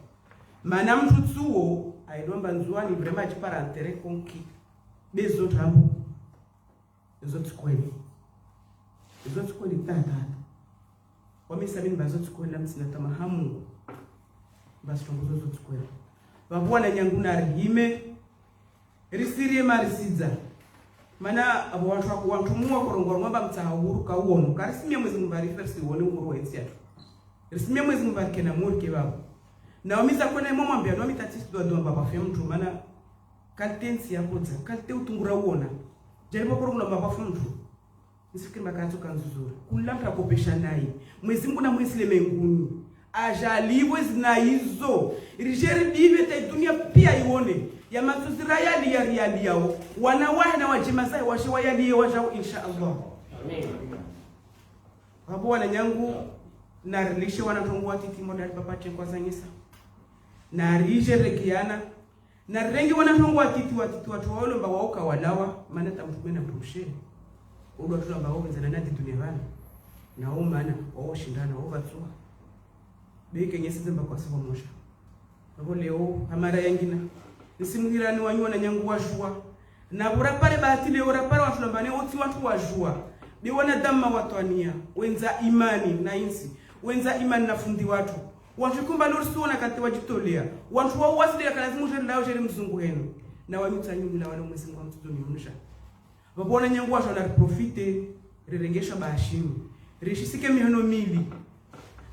mana mtu tsuo aidomba nzuani vrema chipara antere konki bezo tambu zote kweli tata wamesabini bazote kweli msina tamahamu basi tongozo zote kweli babwana nyanguna rihime risirie marisiza mana abo watu muwa korongoro ngamba mtahuru ka uomo karisimia mwezi mbari fersi wone uhuru wensiatu risimia mwezi mbari kena murke babo na wamiza kwena mama mbia no mitatisu do baba fe mtu mana kaltensi yakoza kalte utungura uona jaribu korongula baba fe mtu nisikiri makato kanzuzuri kulamta kopesha naye mwezi Mungu na mwezi lemenguni ajaliwe zina hizo rijeri dive ta dunia pia ione ya matuzira yali ya riali yao wanawahi na wajimazai washiwa yali wajao insha Allah amen hapo wana nyangu na rilishe wanatongwa titi modali papache kwa zanyisa na rije rekiana na rengi wanatongwa titi watu wao mba wauka walawa maana tamtumena mtumshe udo tulamba wao nzana nati tunevana na umana wao shindana wao batsuwa beke nyesize mba kwa sababu mosha hapo leo amara yangina nisimuhirani wanywa na nyangu wajua na burapare bahati leo rapare watu nambane oti watu wajua biwana dhamma watwania wenza imani na insi wenza imani na fundi watu kumba lorsu na kati wajitolea watu wao wasile kalazimu lao jeri mzungu henu na wamitsanyu na wale mwezi Mungu mtuzoni mnusha babona nyangu watu na profite rirengesha bashimu rishisike mihono mili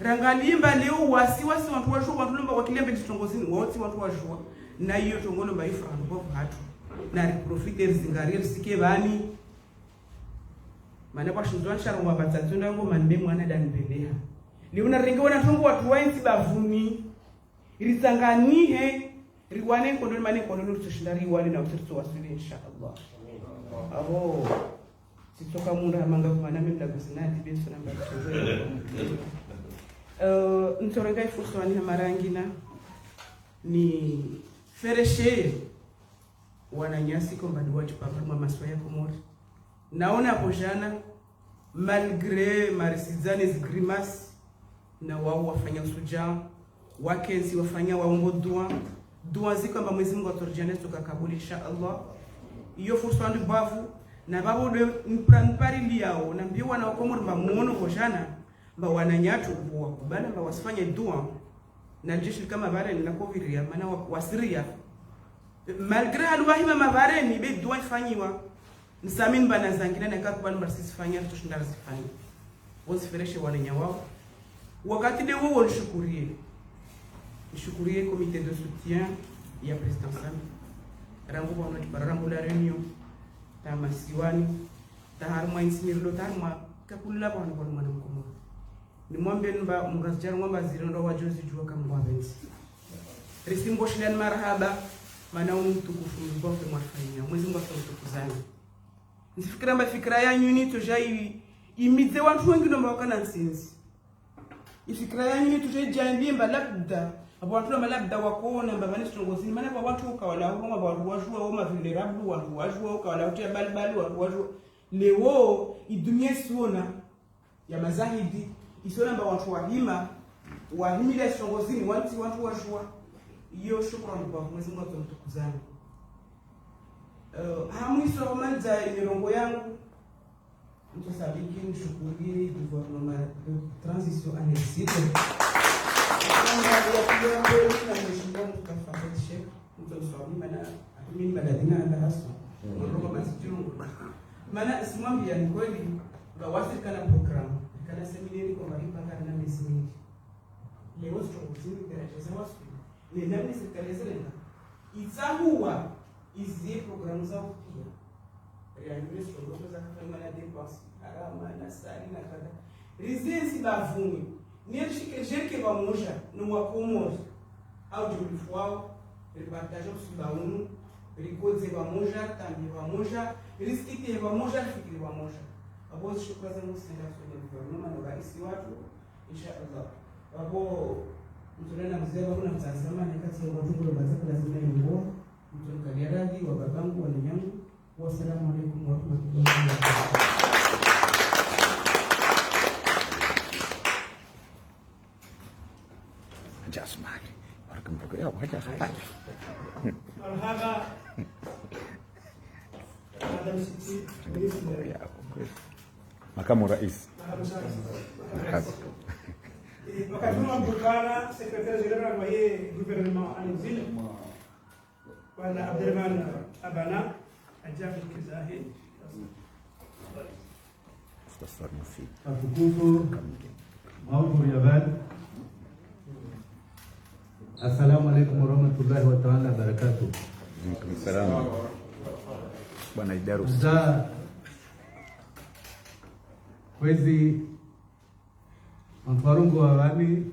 rangalimba leo wasi watu wajua watu lomba wakilembe kitongozini wote watu wajua na hiyo tongolo mba ifrano kwa hatu na profite zingaria risike bani maana kwa shindwa sharu wabatatunda ngo mande mwana danibelea liuna ringa wana tongo watu wainsi bavuni ritanganihe riwane kondo mane kondo tushindari wale na utirto wasili insha Allah abo sitoka munda manga kumana mimla gusinati beso na mbacho ntorenga fursa wani marangina ni fereshe wananyasi kwa baduwaji papa maswaya komori naona hapo jana malgré marisizane zigrimas na wao wafanya usuja wakenzi wafanya waombo dua ziko amba Mwenyezi Mungu aturjane tukakabuli insha Allah iyo fursa ndio bavu na babo de mpari liao na mbio wana komori bamuono kwa jana ba wananyatu kwa kubana ba wasifanye dua na jeshi kama bare ni nakoviria maana wasiria malgré alwahima mabareni be dua ifanywa nisamin bana zangina na kakubana barsisi fanya tushindara sifanya wosifereshe wanenya wao wakati de wao walishukuriye comité de soutien ya president Sami rangu bwana tipara rangu la reunion tamasiwani taharma insinirlo tarma kakula bwana mwana mkomo ni mwambie mba mngazijara mwamba zirondo wajozi jua kama wabenzi risimbo shilan marhaba maana mtukufu mbovu mwafanya Mwenyezi Mungu atukuzane nifikira mba fikira yanyu ni tujai imize watu wengi ndo mbawakana nsinzi ifikira yanyu ni tujai jambimba labda abo watu ndo labda wakuona mba bani strongozini maana kwa watu ukawala kama watu wajua au mavilerabu watu wajua ukawala utia balbali watu wajua leo idunia siona ya mazahidi isiona mba watu wahimila strongozini watu wajua hiyo shukrani kwa Mwenyezi Mungu atukuzane hamwiso manza mirongo yangu mtusabiki mshukurie gouvernement de transition anexite kama ya kiambo na mheshimiwa mtafadhali mtusabiki maana mimi badalina anda haso ndio masijungu maana simwambia ni kweli ngawasi kana program kana seminari kwa mpaka na miezi mingi leo sio daraja wasu ni nani sikaelezeka itsahuwa izi programu za upia realize programu za kama na dépense harama na sali na kada rizensi bavuni nishike jerke pamoja no wakomo au de fois repartage sur baunu rikoze pamoja, tambi pamoja, riskiti pamoja, fikiri pamoja. Hapo shukrani zangu sina kwa na rais watu inshallah. Hapo mtunaenda mzee wangu na mtazama ni kati ya watu wa bazaka lazima yuko mtukalia radhi wa babangu wa nyanyangu. Wassalamu alaikum wa rahmatullahi wa barakatuh. Jasmani. Warahmatullahi wabarakatuh. Marhaba. Madam Siti, Makamu Rais. Wakati tunapokana Secretary General wa gouvernement anzil Bwana Abdelrahman Abana ajabu kizahi. Atukufu maudhui ya bali. Assalamu alaikum warahmatullahi ta'ala wabarakatuh. Waalaikumsalam. Bwana Idarus. Za kwezi mfarongo wa wami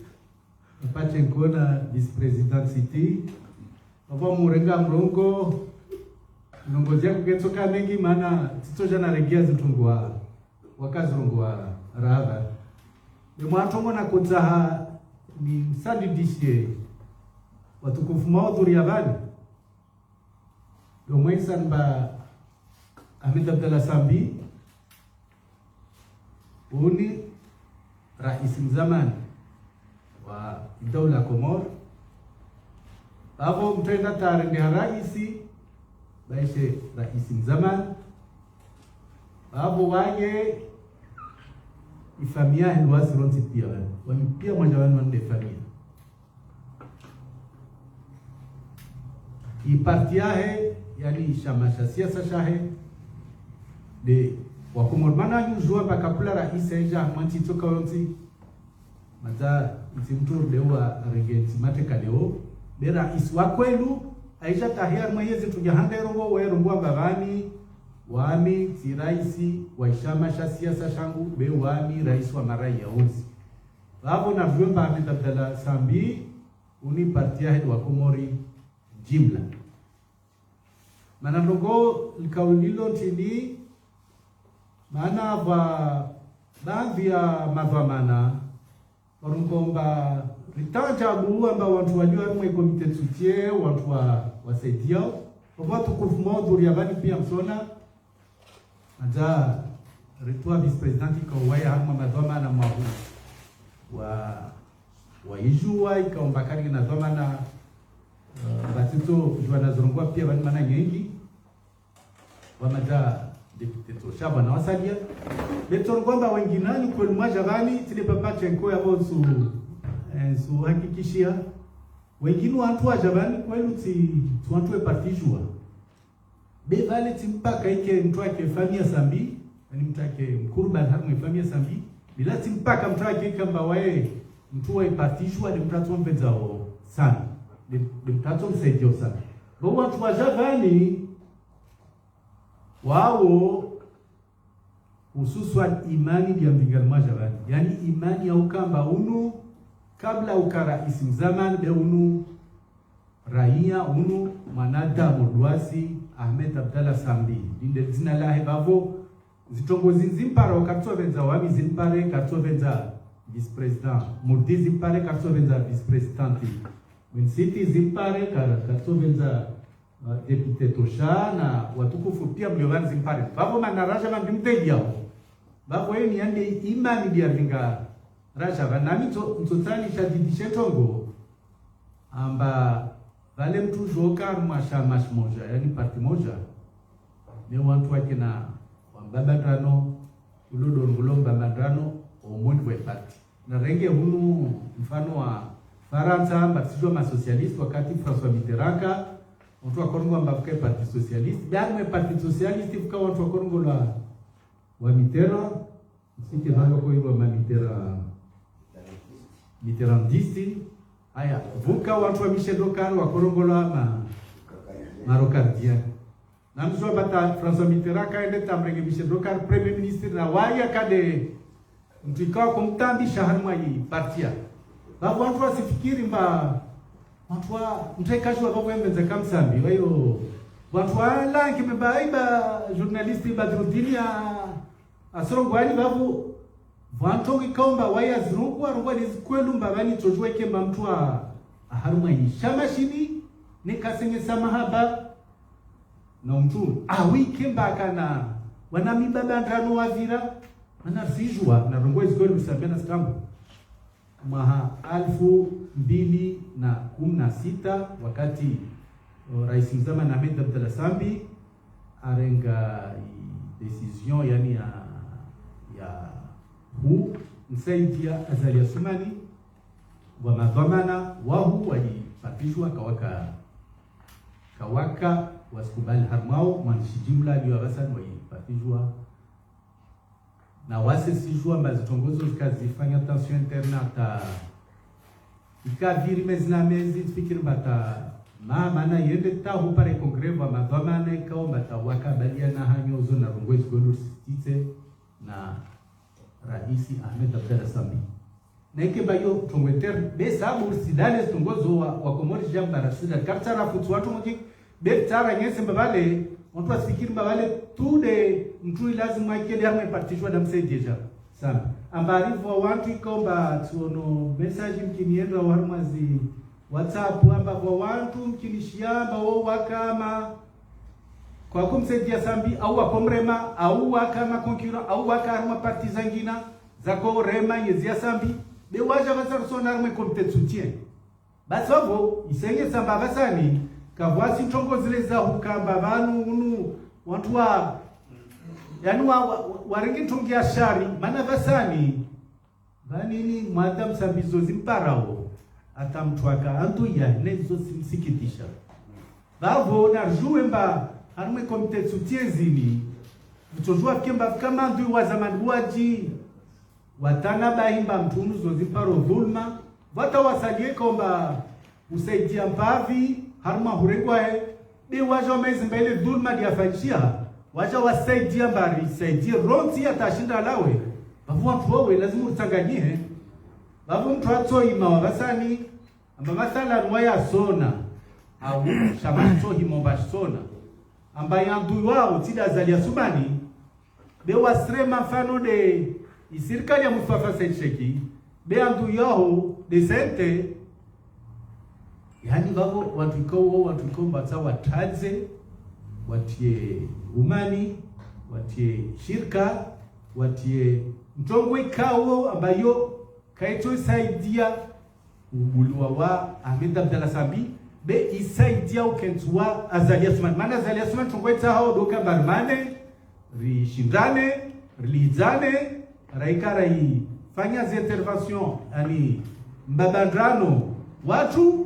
mpache nkona vice president city baba murenga mrongo nongozia kugetoka mengi maana tito jana regia zitungwa wakazi rongwa rava ni mwatongo na kutsaha ni sadi dishie watukufu maudhuri ya bani domwesan ba Ahmed Abdallah Sambi uni rais mzamani wa Dawla Komor hapo mtenda tarende raisi baishe rais mzamani hapo waje ifamia hilwasi ronti pia wani pia mmoja wao ndio famia ipartiahe yani shamasha siasa shahe de wakomormana yuzua bakapula rais eja manti toka onti maza itimtur lewa regenti mateka leo de rais wa kwelu aisha tahiyar mayezi tujahande rongo we rongo bagani wami ti raisi wa shamasha siasa shangu be wami rais wa marai ya onzi hapo na vyomba Ahmed Abdallah Sambi uni partia wa Komori jimla manandogo likaulilo tini maana baadhi ya madhamana warunkomba ritanja buamba watu wajua mwe komite tutie watu wasaidia kwa watu kufumodhuri abani pia msona aja ritua vice president kwa waya hama madhamana mahu wa ijua ikaomba kari na dhamana batito juana zurungwa pia bani mana nyingi wamaja depute Toshaba na wasalia beton kwamba wenginani kwa mmoja gani tile papa chenko ya bosu su hakikishia wengine watu wa jabani kweli tuantwe partijua be vale timpaka ike mtu wake famia Sambi ni mtake mkurban hamu famia Sambi bila timpaka mtu wake kamba wae mtu wa partijua ni mtatu mbenzao sana ni mtatu msaidio sana bo watu wa jabani wao hususan imani ya mvingalma jabani yani imani ya ukamba unu kabla ukarais mzamani be unu raia unu manadamu duasi Ahmed Abdallah Sambi inde zina lahe bavo zitongozi nzimpara wakatovenza wami zimpare katovenza vice president murdi zimpare katovenza vice president msiti zimpare katovenza depute Tosha na watukufu pia mliovani zimpare bavo manaraja mambimtedia bavo yeni yande imani dia vinga raja vanami mtotani shadidishe tongo amba vale mtu joka mashamash moja yani parti moja ni watu wake na wambabandano ulodo ngulomba bandano omondi we parti na renge hunu mfano wa Faransa mbatizo ma socialist wakati François Mitterrand watu wa Kongo mbafuke parti socialist bado parti socialist fuka watu wa Kongo la wa Mitterrand sisi ndio kwa hiyo ma Mitterrandisti haya vuka watu wa Michel Rocard wa Kongo la Marocardien na mzwa bata François Mitterrand kaende tamrenge Michel Rocard premier ministre na waya kade mtikao kumtambi shahanwa hii partia babo watu wasifikiri mba watu wa mtaikashwa babo yembenza kamsambi wayo watu wala kimebaiba journalisti Badruddin ya asrongwani babu vantongi kaomba waya zirungwa rungwa lizikwelu mbabani tojwe kemba mtu harumwa yishamashini nikasengesa mahaba na mtu kemba kana wanami baba ndano wavira anasijwa na rungwa lizikwelu sabena stambu mwaha 2016 wakati Rais Mzama na Ahmed Abdallah Sambi arenga decision yani ya huu msaidia Azali Assoumani wa madhamana wahu walipatishwa kawaka wasikubali harmao mwandishi jumla aliyo abasan walipatishwa na wasisijua mazitongozo zikazifanya tension interne ata ikaviri mezina mezi fikiri bata maana yende tahu pare kongreva madhamana ikawa bata wakabalia na hanyozo na rungwezi golu sitite na Raisi Ahmed Abdallah Sambi na ike bayo tongweter besa bursidane tongozo wa komori jamba rasida kaptara futu watu mki betara nyese mbale watu asikiri mbale tude mtu lazima ikele ame partishwa na msejeja sana ambari wa watu ikomba tuono message mkinienda wa harmazi WhatsApp amba kwa watu mkinishiyamba wo wakama kwa kumsaidia Sambi au wakomrema au wakama konkura au wakarma parti zangina zako rema yezia Sambi be waja vasarusona arme komite soutien basavo isenge Samba basani kavwasi ntongo zile za hukamba banu unu watu wa yani waringi ntongia shari mana basani banini madam Sambizo zimparao atamtwaka antu ya nezo simsikitisha bavo na juemba harumwe komite soutien zini mtojua kemba kama ndu wa zamani waji watana bahimba mtunu zozimparo dhulma vata wasalie komba usaidia mpavi haruma hurengwa be waja mezi mbele dhulma diafanyishia waja wasaidia mbari saidia ronti atashinda lawe bavu watu wawe lazima utanganyie babu mtu atoi mawabasani amba masala nwaya sona au shamato himomba sona amba yandu wao tida Azali Assoumani be wasrema mfano de isirikali ya Mustafa Said Sheki be yandu yao de sente yani babo watu ikomba sawa tadze watie umani watie shirka watie mtongwe kawo ambayo kaito isaidia ubulwa wa Ahmed Abdallah Sambi be isaidia ukentua Azali Assoumani maana Azali Assoumani tongweta hao doka barmane rishindane rilizane raikara fanya zi intervention ani mbabandrano watu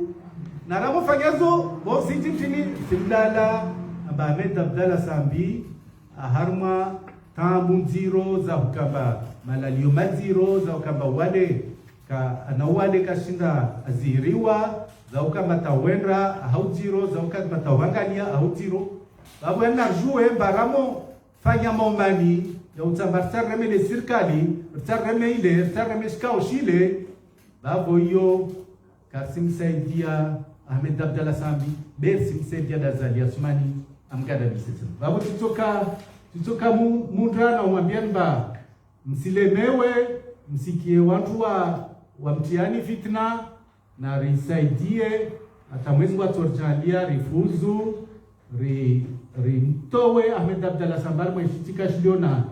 na ramo fanyazo bo sititini simdala Ahmed Abdallah Sambi aharma tambu zero za ukamba malalio maziro za ukamba wale na wale kashinda aziriwa za ukamba tawendra hauziro za ukamba tawangalia hauziro babu yana jue baramo fanya momani ya utambarta remele serikali utareme ile utareme shikao shile babu hiyo Kasim Saidia Ahmed Abdallah Sambi Bersim Saidia Azali Assoumani amgada bisete babu tutoka mundra na umwambia mba msilemewe msikie watu wa mtiani fitna na risaidie hata mwezi wa torjalia rifuzu rimtowe Ahmed Abdallah Sambi mwishitika shiliona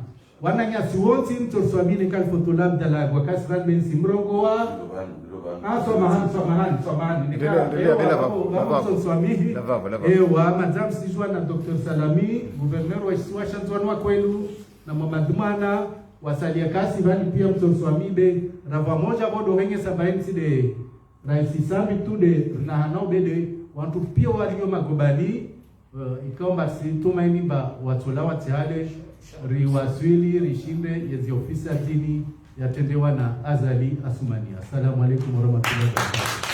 wananyasi wonsi mtorswamini kalfotola Abdallah kwa kasran ben simrongo wa samahani ewa madam sijua na Dr. Salami gouverneur wa Shanzwan wa kwelu na Mamadumana wasalia kasi bali pia mtorswami be rava moja bodo henge sabaini de raisi Sambi tude na hanao bede wantu pia walio magobali ikaomba situmaini mba watola watihale riwaswili rishinde yezi ofisa dini yatendewa na Azali Assoumani. Assalamu alaikum warahmatullahi wabarakatuh.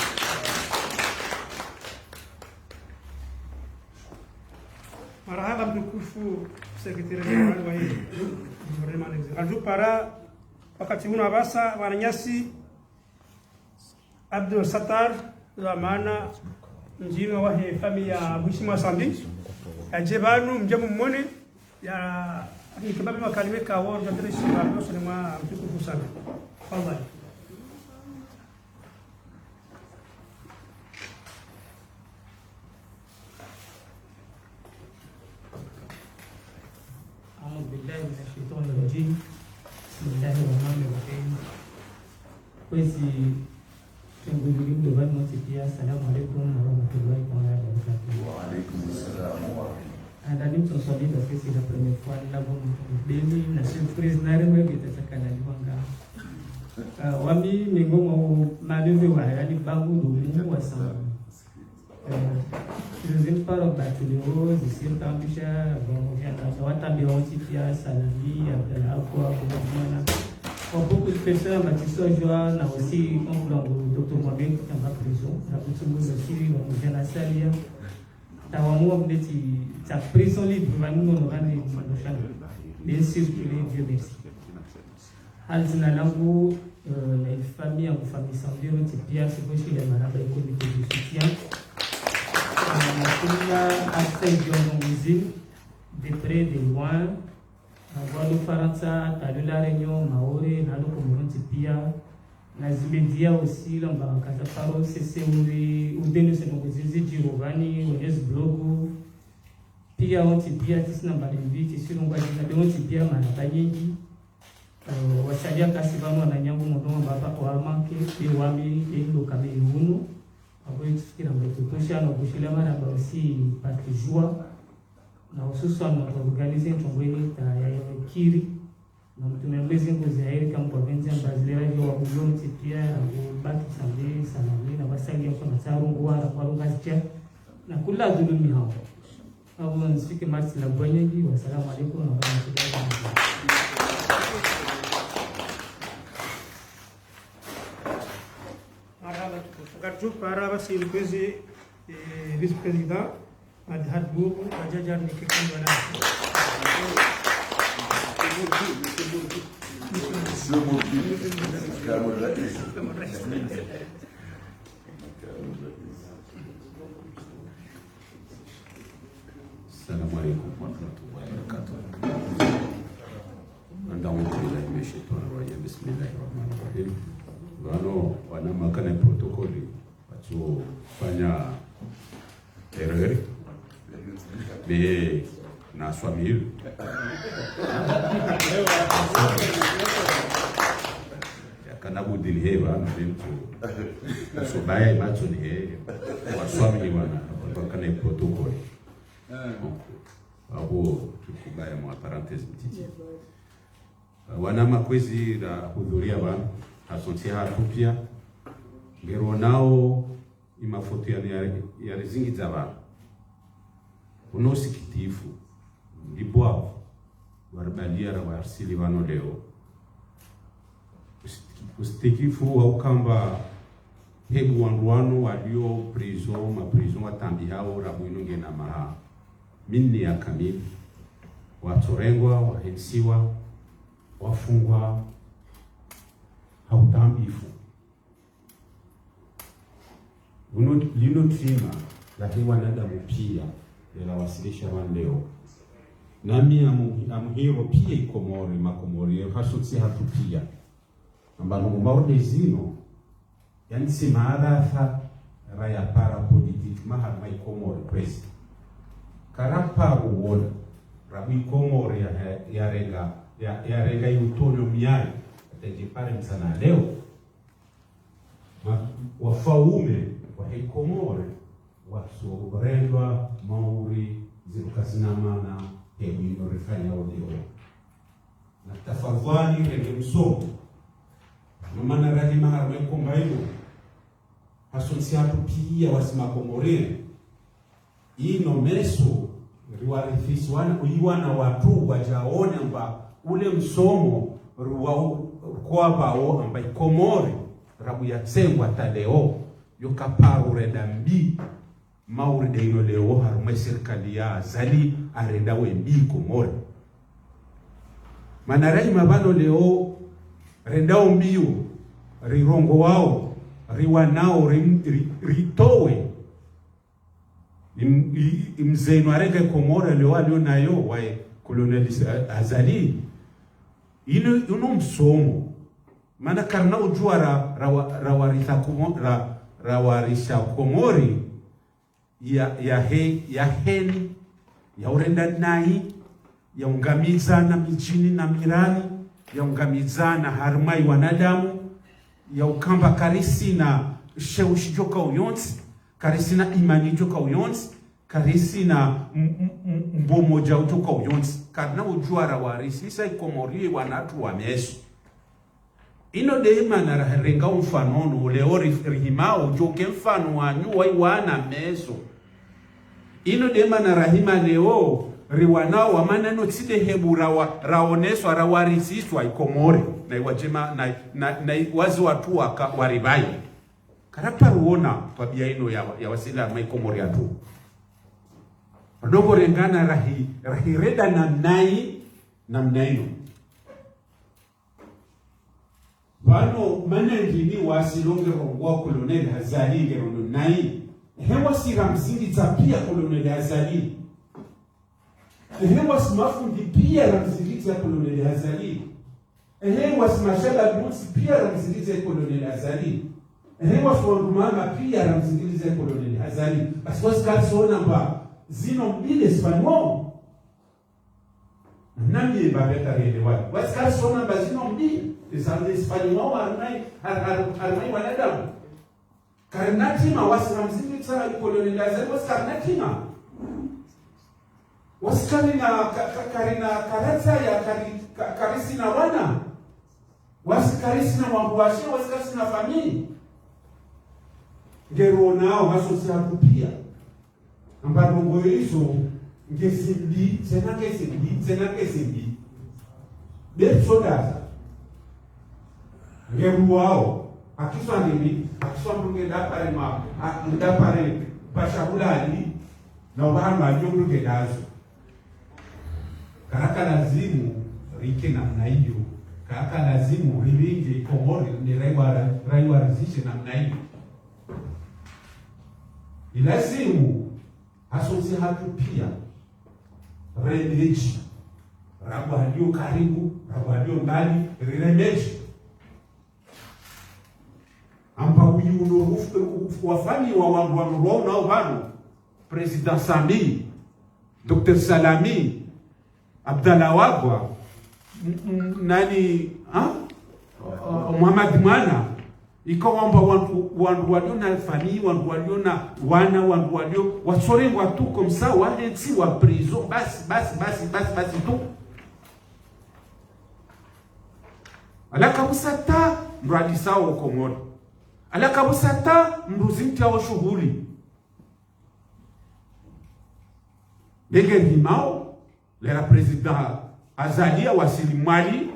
Marhaba mtukufu sekretari jenerali wa hili gouvernement exécutif para wakati huna basa wananyasi Abdul Sattar la maana mjinga wa familia Mheshimiwa Sambi ajebanu mjamu mmone ya kibabu makalime kawo ndio sisi bado sema mtukufu sana. Tafadhali. أعوذ بالله من الشيطان الرجيم بسم الله الرحمن الرحيم kwezi tengulili mdovan motipia assalamu alaikum warahmatullahi wabarakatuh. Wa alaikum assalam wa rahmatullahi. Andani mtoswali da sisi la première fois la bonne demi na surprise na remwe kitakana liwanga wami mingomo maleve wa yani bangu dumu wasama Zin para batulio zisir tambisha bongiana watambi otipia salami abdala kwa kumana. Beaucoup de personnes bâtissent joie na aussi on voulait docteur Mohamed dans la prison la prison aussi on vient à salia tawamu mneti ta prison libre vanu no rani mandoshan bien sûr que les Dieu merci halzina langu na famille en famille sans Dieu tipia c'est que chez les marabas et comité de soutien na aspect de usine de près de loin Wadu Faransa, Tadu la Réunion, Maori, Nalo Komoronti Pia, Nazimedia aussi, Lamba Kataparo, CC Udenu Senogozezi, Girovani, Ones Blogu, Pia Onti Pia, Tisna Balimbi, Tisunga Jina, Onti Pia, Manabayingi, Wasadia Kasivano, Nanyangu Mono, Baba Oamanke, Iwami, Elo Kameyunu, Aboy Tuskira Mbetukosha, Nobushilama, Nabasi, Patrijua, na hususan organize tongweni ta ya kiri na tumembezi ngozi ya kama province ya Brasileira hiyo wa Bulonzi pia baki sambe salami na basali yako na sarungwa na kwa lugha na kula dhulumi hao au nsifike marsi la bwanyengi wa salamu alaykum wa rahmatullahi wa barakatuh. Marhaba tukufu para basi ilikuwezi vice president Adhad Bubu Ajajar nikikandwa na Assalamu alaikum warahmatullahi wabarakatuh. A'udhu billahi minash shaitani rajim. Bismillahirrahmanirrahim. Wano wanamakana protokoli wachofanya erreur be na swamil yakana budili heba mtu sobaya macho ni he waswamili wana wakana protokoli hapo tukubaya mwa parenthèse mtiti wana makwezi la hudhuria wana asontia hatupia ngero nao imafoto ya rizingi za wana unosikitifu ndibwao warabalia wa arsili wano leo usitikifu wa ukamba hebu wanduano walio prison maprison watambi hao rabu inonge na maha minni ya kamili watorengwa wahensiwa wafungwa hautambifu uno lino trima lakini wanadamu pia yanawasilisha leo nami amuhiro pia ikomori makomori hasutsi hatupia ambalo maorde zino yani si maarafa raya para politik mahal mai komori press karapa uona rabi komori ya renga yutono miai atajipare msana leo wafaume wa komori wasorendwa mauri zikazinamana hebu inorifanya audio na tafadhali rege msomo maana rahima harwe kombaino hasonsi hapo pia wasimakomorene ino meso riwarifisi wana uiwana watu wajaone amba ule msomo kwa bao amba ikomori rabu ya tsengwa taleo yokaparu redambi mauri deino leo harumai serikali ya zali arenda wembi komori manarai mabano leo rendao mbio rirongo wao riwanao ritowe mzeno arenge Komora leo alio nayo wae Colonel Azali ino msomo maana karna ujua rawarisha Komori ya heni ya urenda nai ya ungamizana mijini na mirani ya ungamizana harumai wanadamu ya ukamba karisi na sheushi joka uyonsi karisi na imani joka uyonsi karisi na mbomoja joka uyonsi karna ujua rawarisi isa Komori wanatu wa meso ino deima na renga mfanono leo rihimao joke mfano wanyu wana meso ino deima na rahima leo riwanao wa maneno tside hebu raoneswa rawarisiswa Komori na iwajema na wazi watu waribai karapa ruona tabia ino ya wasila mai Komori atu ndogo rengana rahireda na mnaino Bano manengini wasilonge rongwa Colonel Azali ngerono nai hewa sira msingi pia Colonel Azali hewa simafundi pia ramsingi za Colonel Azali hewa simashala bunsi pia ramsingi za Colonel Azali hewa swandumama pia ramsingi za Colonel Azali aswas kalsona ba zino mbile spanmo nambie babeta relewa waskalsona ba zino mbile Isande Espanhol armai wanadamu karnatima wasramzini tsara Colonel Azali waskarnatima waskalina karina karatsa ya karisina wana waskarisina wambuashe waskarisina famili ngeronao wasosia kupia ambaro hizo ngesimbi tena kesimbi besodaza ngeruwao akiswa mruge dapare pashahulali na ubahanu aliyomruge dazo karaka lazimu rike namna hiyo karaka lazimu rilinge Komori ni raiwa rizishe namna hiyo ilazimu hasosi hatu pia remeji rabu halio karibu rabu halio mbali remeji amba uyuno wafani wa wangu nao bado President Sambi Dr. Salami Abdallah Wagwa Muhammad Mwana ikawamba wandu walio na fami wandu walio na wana wandu walio wasorengwa tu komsa wahensi wa prison basi tu alaka busata mradisa wa Komori alaka busata mruzinti wa shughuli Bege Limao lera President Azali wasili Mali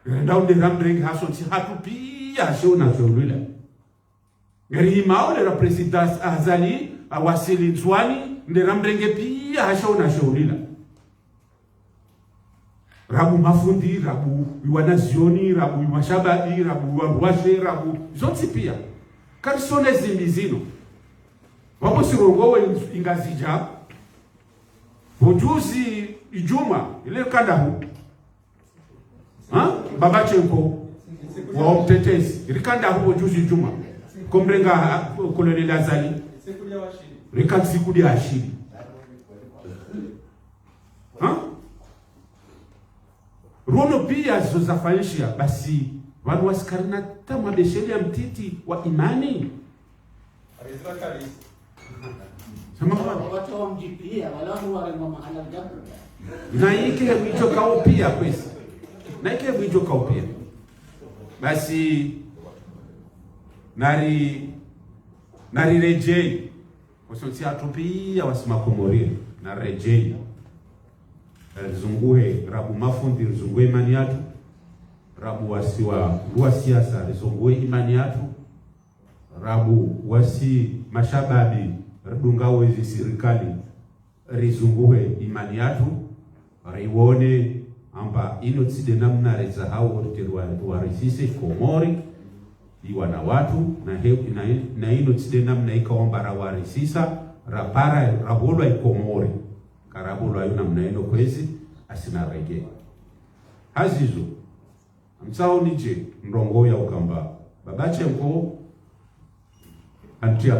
ndao de rambreng hasonsi hatu pia shona shulula Limao lera President Azali wasili Nzwani nderambrenge pia hashona shulula rabu mafundi rabu wanazioni rabu mashabadi rabu wangwashe rabu zote pia karisone zimizino wabo sirongowe ingazija Ujuzi Ijuma ile kandahu Baba Chenko wa mtetezi rikandahu ujuzi Ijuma komrenga Colonel Azali rikati sikudi ashiri Rono pia zozafanyishia basi wanu wasikarina tamu abesheli ya mtiti wa imani watu wamjipia walahu wale mahala jabra na ike wicho kao pia kwesi na ike wicho kao pia basi nari rejei wasonsi atopia wasima Komori na rejei rizungue rabu mafundi rizungue imani yatu rabu wasiwa ruwa siasa rizungue imani yatu rabu wasi mashababi ridungawo hizi serikali rizunguhe imani yatu riwone amba ino tside namna reza hao warisise Komori iwa na watu na ino tside namna ikaomba rawarisisa rapara rabolo ikomore karabolo ayo namna eno kwezi asina rege hazizo msao nije ndongo ya ukamba babache mko antia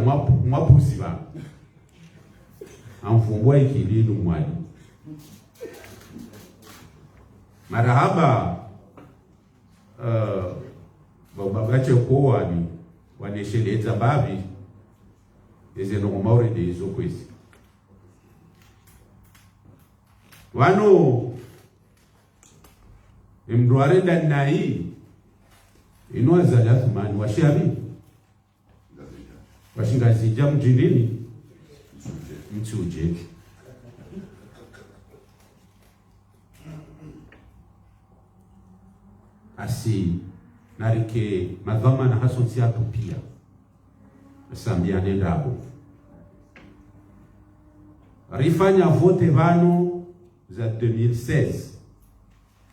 mwapuzi ba amfumbwa ikilinu mwali marahaba babache mko wani wanesheleza babi eze no maure de izo kwezi wano imduare danai ino azalathmani washabi washingazija mjindini mchuje asi narike madhama na hasonsi atu pia asambia nendabo rifanya vote vano za 2016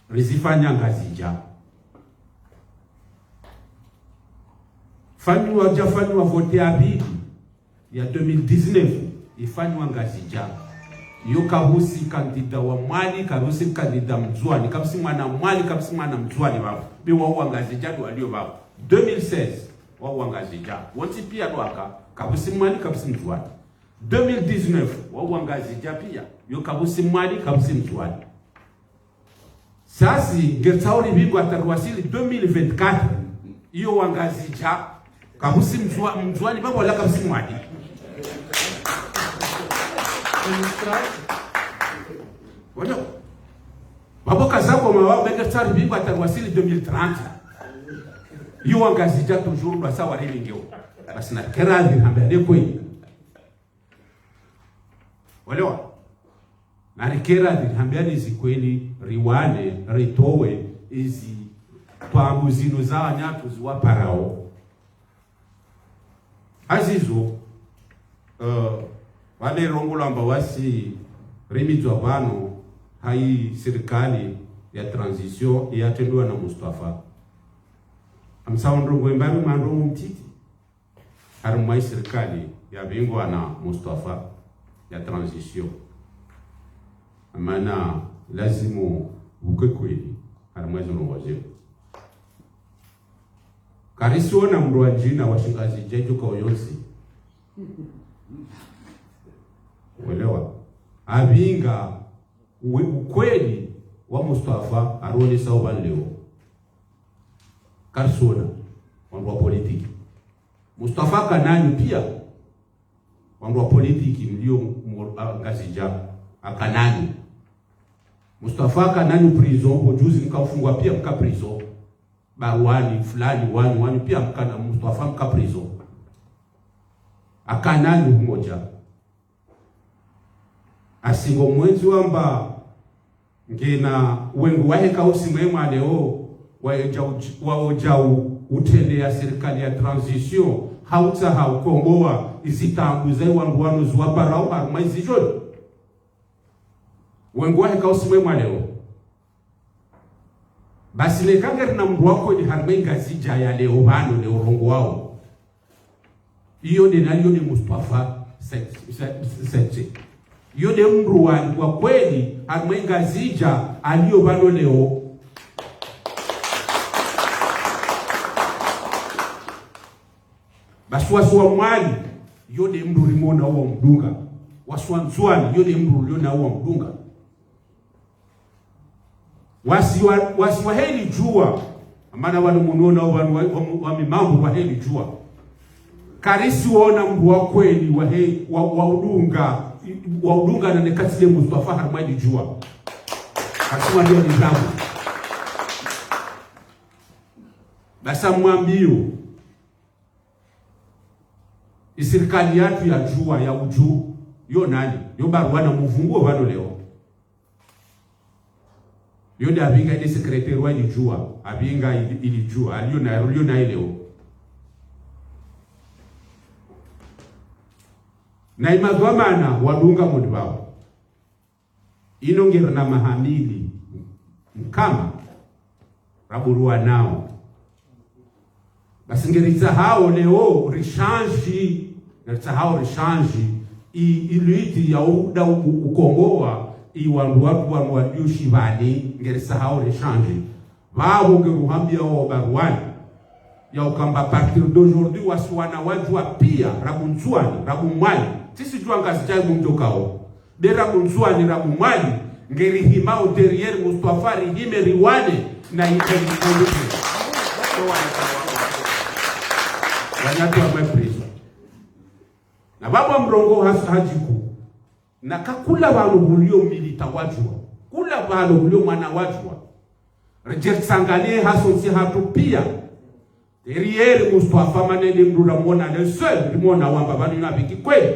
rizifanya ngazija fanywa jafanywa vote abili ya 2019 ifanywa ngazija yo kahusi kandida wa mwali kahusi kandida mzwani kabisi mwana mwali kabisi mwana mzwani babo biwa ngazija walio babo 2016 wa ngazija wonti pia doaka kabisi mwali kabisi mzwani 2019 wa ngazija pia yo kabisi mwali kabisi mzwani sasi ngetauri bigo atarwasili 2024 iyo wangazija kabusi mzwani babo wala kabisi mwadi wala babo kazako mawa ngetauri bigo atarwasili 2030 iyo wangazija toujours ba sawa rilingeo basi na kerazi hambele kweli wala na rikera dhihambia hizi kweli riwane ritowe hizi pambu zino za nyatu ziwa parao azizo wale rongola amba wasi remizwa bano hai serikali ya transition yatendwa na Mustafa amsaondrongo mbami mandrongo mtiti harumai serikali ya bingwa na Mustafa ya transition amana lazimu ukekweli harimwezo nowazio karisiona mruajina washingazi jeju kwa oyonsi welewa abinga ukweli wa Mustafa aroni sawa leo karisona wandu wa politiki Mustafa kanani pia wandu wa politiki mlio ngazija akanani Mustafa kanani prison ujuzi mkafungwa pia mka prison barwani fulani wani pia mkana Mustafa mka prison akanani mmoja asingo mwenzi wamba ngena wengu wahe kausimwema leo waoja utende ya serikali ya transition hauta haukongoa izitambuze wangu wanu zuwa parao harumaizi joni wengu wahe kausimwema leo basi lekangari na mdu wako ni harumai ngazija ya leo bano leo rongo wao iyo ni Mustafa sete iyo de mdu wa kweli harumai ngazija alio bano leo basi wasuwa mwali yode mdu rimona uwa mdunga wasuwa mzuani yode mdu liona uwa mdunga wasiwa heli jua amana wanu munuona wa mimambu wa heli jua karisi wona mdu wa kweli wa udunga na nekatile Mustafa harumadi jua kasuwa ndio nizamu basa mwambio isirikali yatu ya jua ya uju yo nani yo barwana muvunguo bano leo yo ndi abinga ile secretary wa jua abinga ili jua aliyo na leo na imadwamana wadunga mudi babo inongera na mahamili mkama raburua nao basi ngeriza hao leo rishanji ngeriza hao rishanji iluiti ya uda ukongoa iwandu watu waliushi vali ngerisahau rechange vavo ngeruhambia o baruani ya ukamba partir d'aujourd'hui wasiwana wajua pia rabunzwani rabumwali sisi jua ngazi chai mumjokao de rabunzwani rabumwali ngerihimao derrière Mustafa rihime riwane na ikeni wanyatu wa mwepreso na baba mrongo hajiku na kakula bantu bulio milita wajua kula bantu bulio mwana wajua rejer sangane hasonsi hatu pia derrière Mustafa manene mdula mona le seul mona wamba banu na biki kweli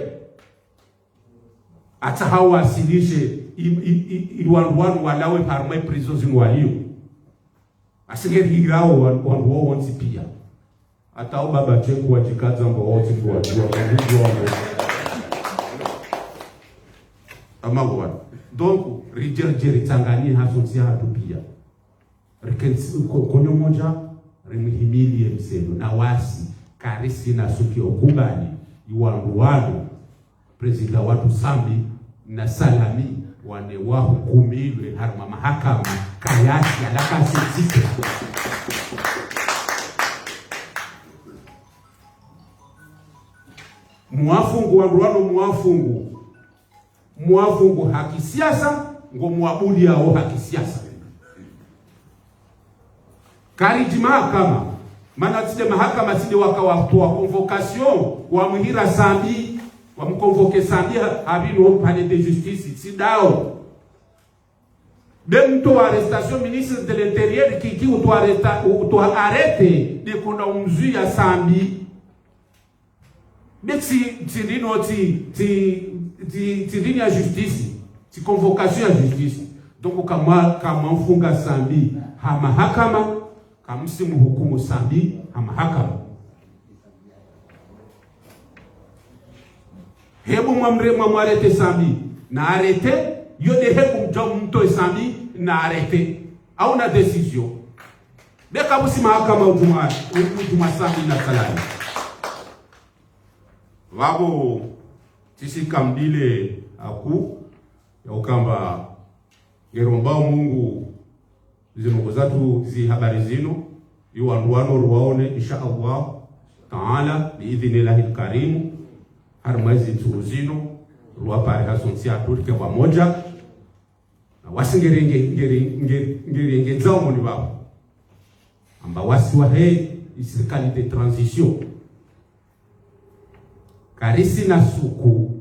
ata hawasilishe iwandu walawe parmwe prison zinwalio asingeri hirao wandu wonsi pia ata o baba chengu wajikaza mbo wote kwa wajua amagwa donc rijerjeri tangani hasonsi hatu pia rikensi konyo moja rimhimilie mseno na wasi karisi na suki okubali iwandu wadu prezida watu sambi na salami wane wahukumilwe harma mahakama kayasi alakasi sisi muafungu wanduwano muafungu haki siasa ngo muabudi yao haki siasa kariji mahakama mana tide mahakama tide wakawatoa convocation wa muhira sambi wa mkonvoke sambi habino palais de justice sidao même to arrestation ministre de l'intérieur qui auto arrêter de kona umzu ya sambi bexi tindino tindini ya justice ti convocation ya justice donc kama mfunga sambi ha mahakama kamsimu hukumu sambi ha mahakama hebu mwamrete sambi na arrêter yo de hebu mto sambi na arrêter au na décision beka busi mahakama utuma sambi na salani wabo sisi kambile aku ya ukamba gerombao Mungu zino zatu zi habari zino iwanduano ruwaone insha Allah taala biidhnillahi alkarim harmazi tuzino ruwa pare hasonsi aturike pamoja na wasingerenge zao moni babo amba wasi wa serikali de transition karisi na suku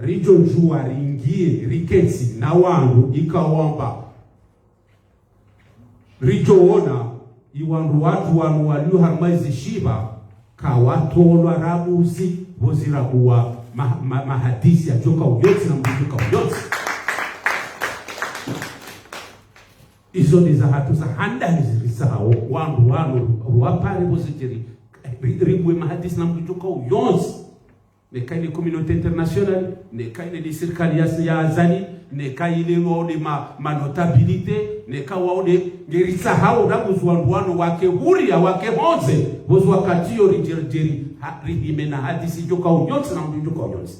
rijo njua ringie riketsi na wandu ikawamba rijo ona iwandu watu wanu walio harmaizi shiba kawatolwa rabusi bozira kuwa mahadisi ya joka uyotsi na mbujuka uyotsi izo ni za hatu za handa nizirisawo wandu wanu ruwapare bozitiri ribwe mahadisi na mbujuka uyotsi nekaile communauté internationale nekaile de serikali ya azali nekaile wode ma notabilité nekawode gerisa hao rabuzwanduano wake huria wake moze bozu wakati yo rijerjeri rihime na hadisi joka unyotsi na mjuka unyotsi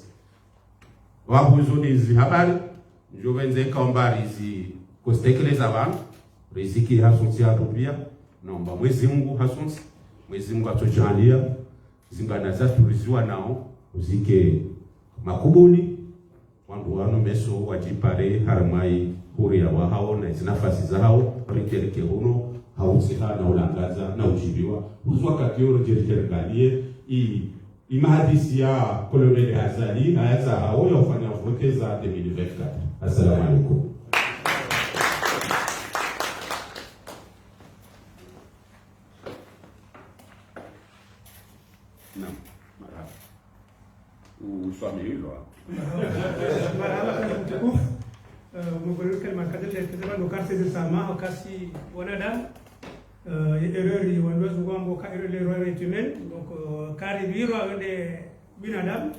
wabuzo nizi habari njovenze kaombari zi kostekeleza abantu riziki hasonsi atopia naomba Mwenyezi Mungu hasonsi Mwenyezi Mungu atojalia zingana za tuliziwa nao uzike makubuni wandu wano meso wajipare haramai huri ya wahao na izinafasi za hao rikereke huno hausiha na ulangaza na ujibiwa uzwa kakioro jirikerigalie imahadisi ya koloneli Azali na yaza hao ya ufanya vote za 2024. Assalamu alaikum. Naam, marhaba. Uswami hilo marhaba mtukufu mwenye kalima kadri kizima nukasi zisama wakasi wanadamu erreur wanaweza ngombo ka erreur humaine donc kari biro wende binadamu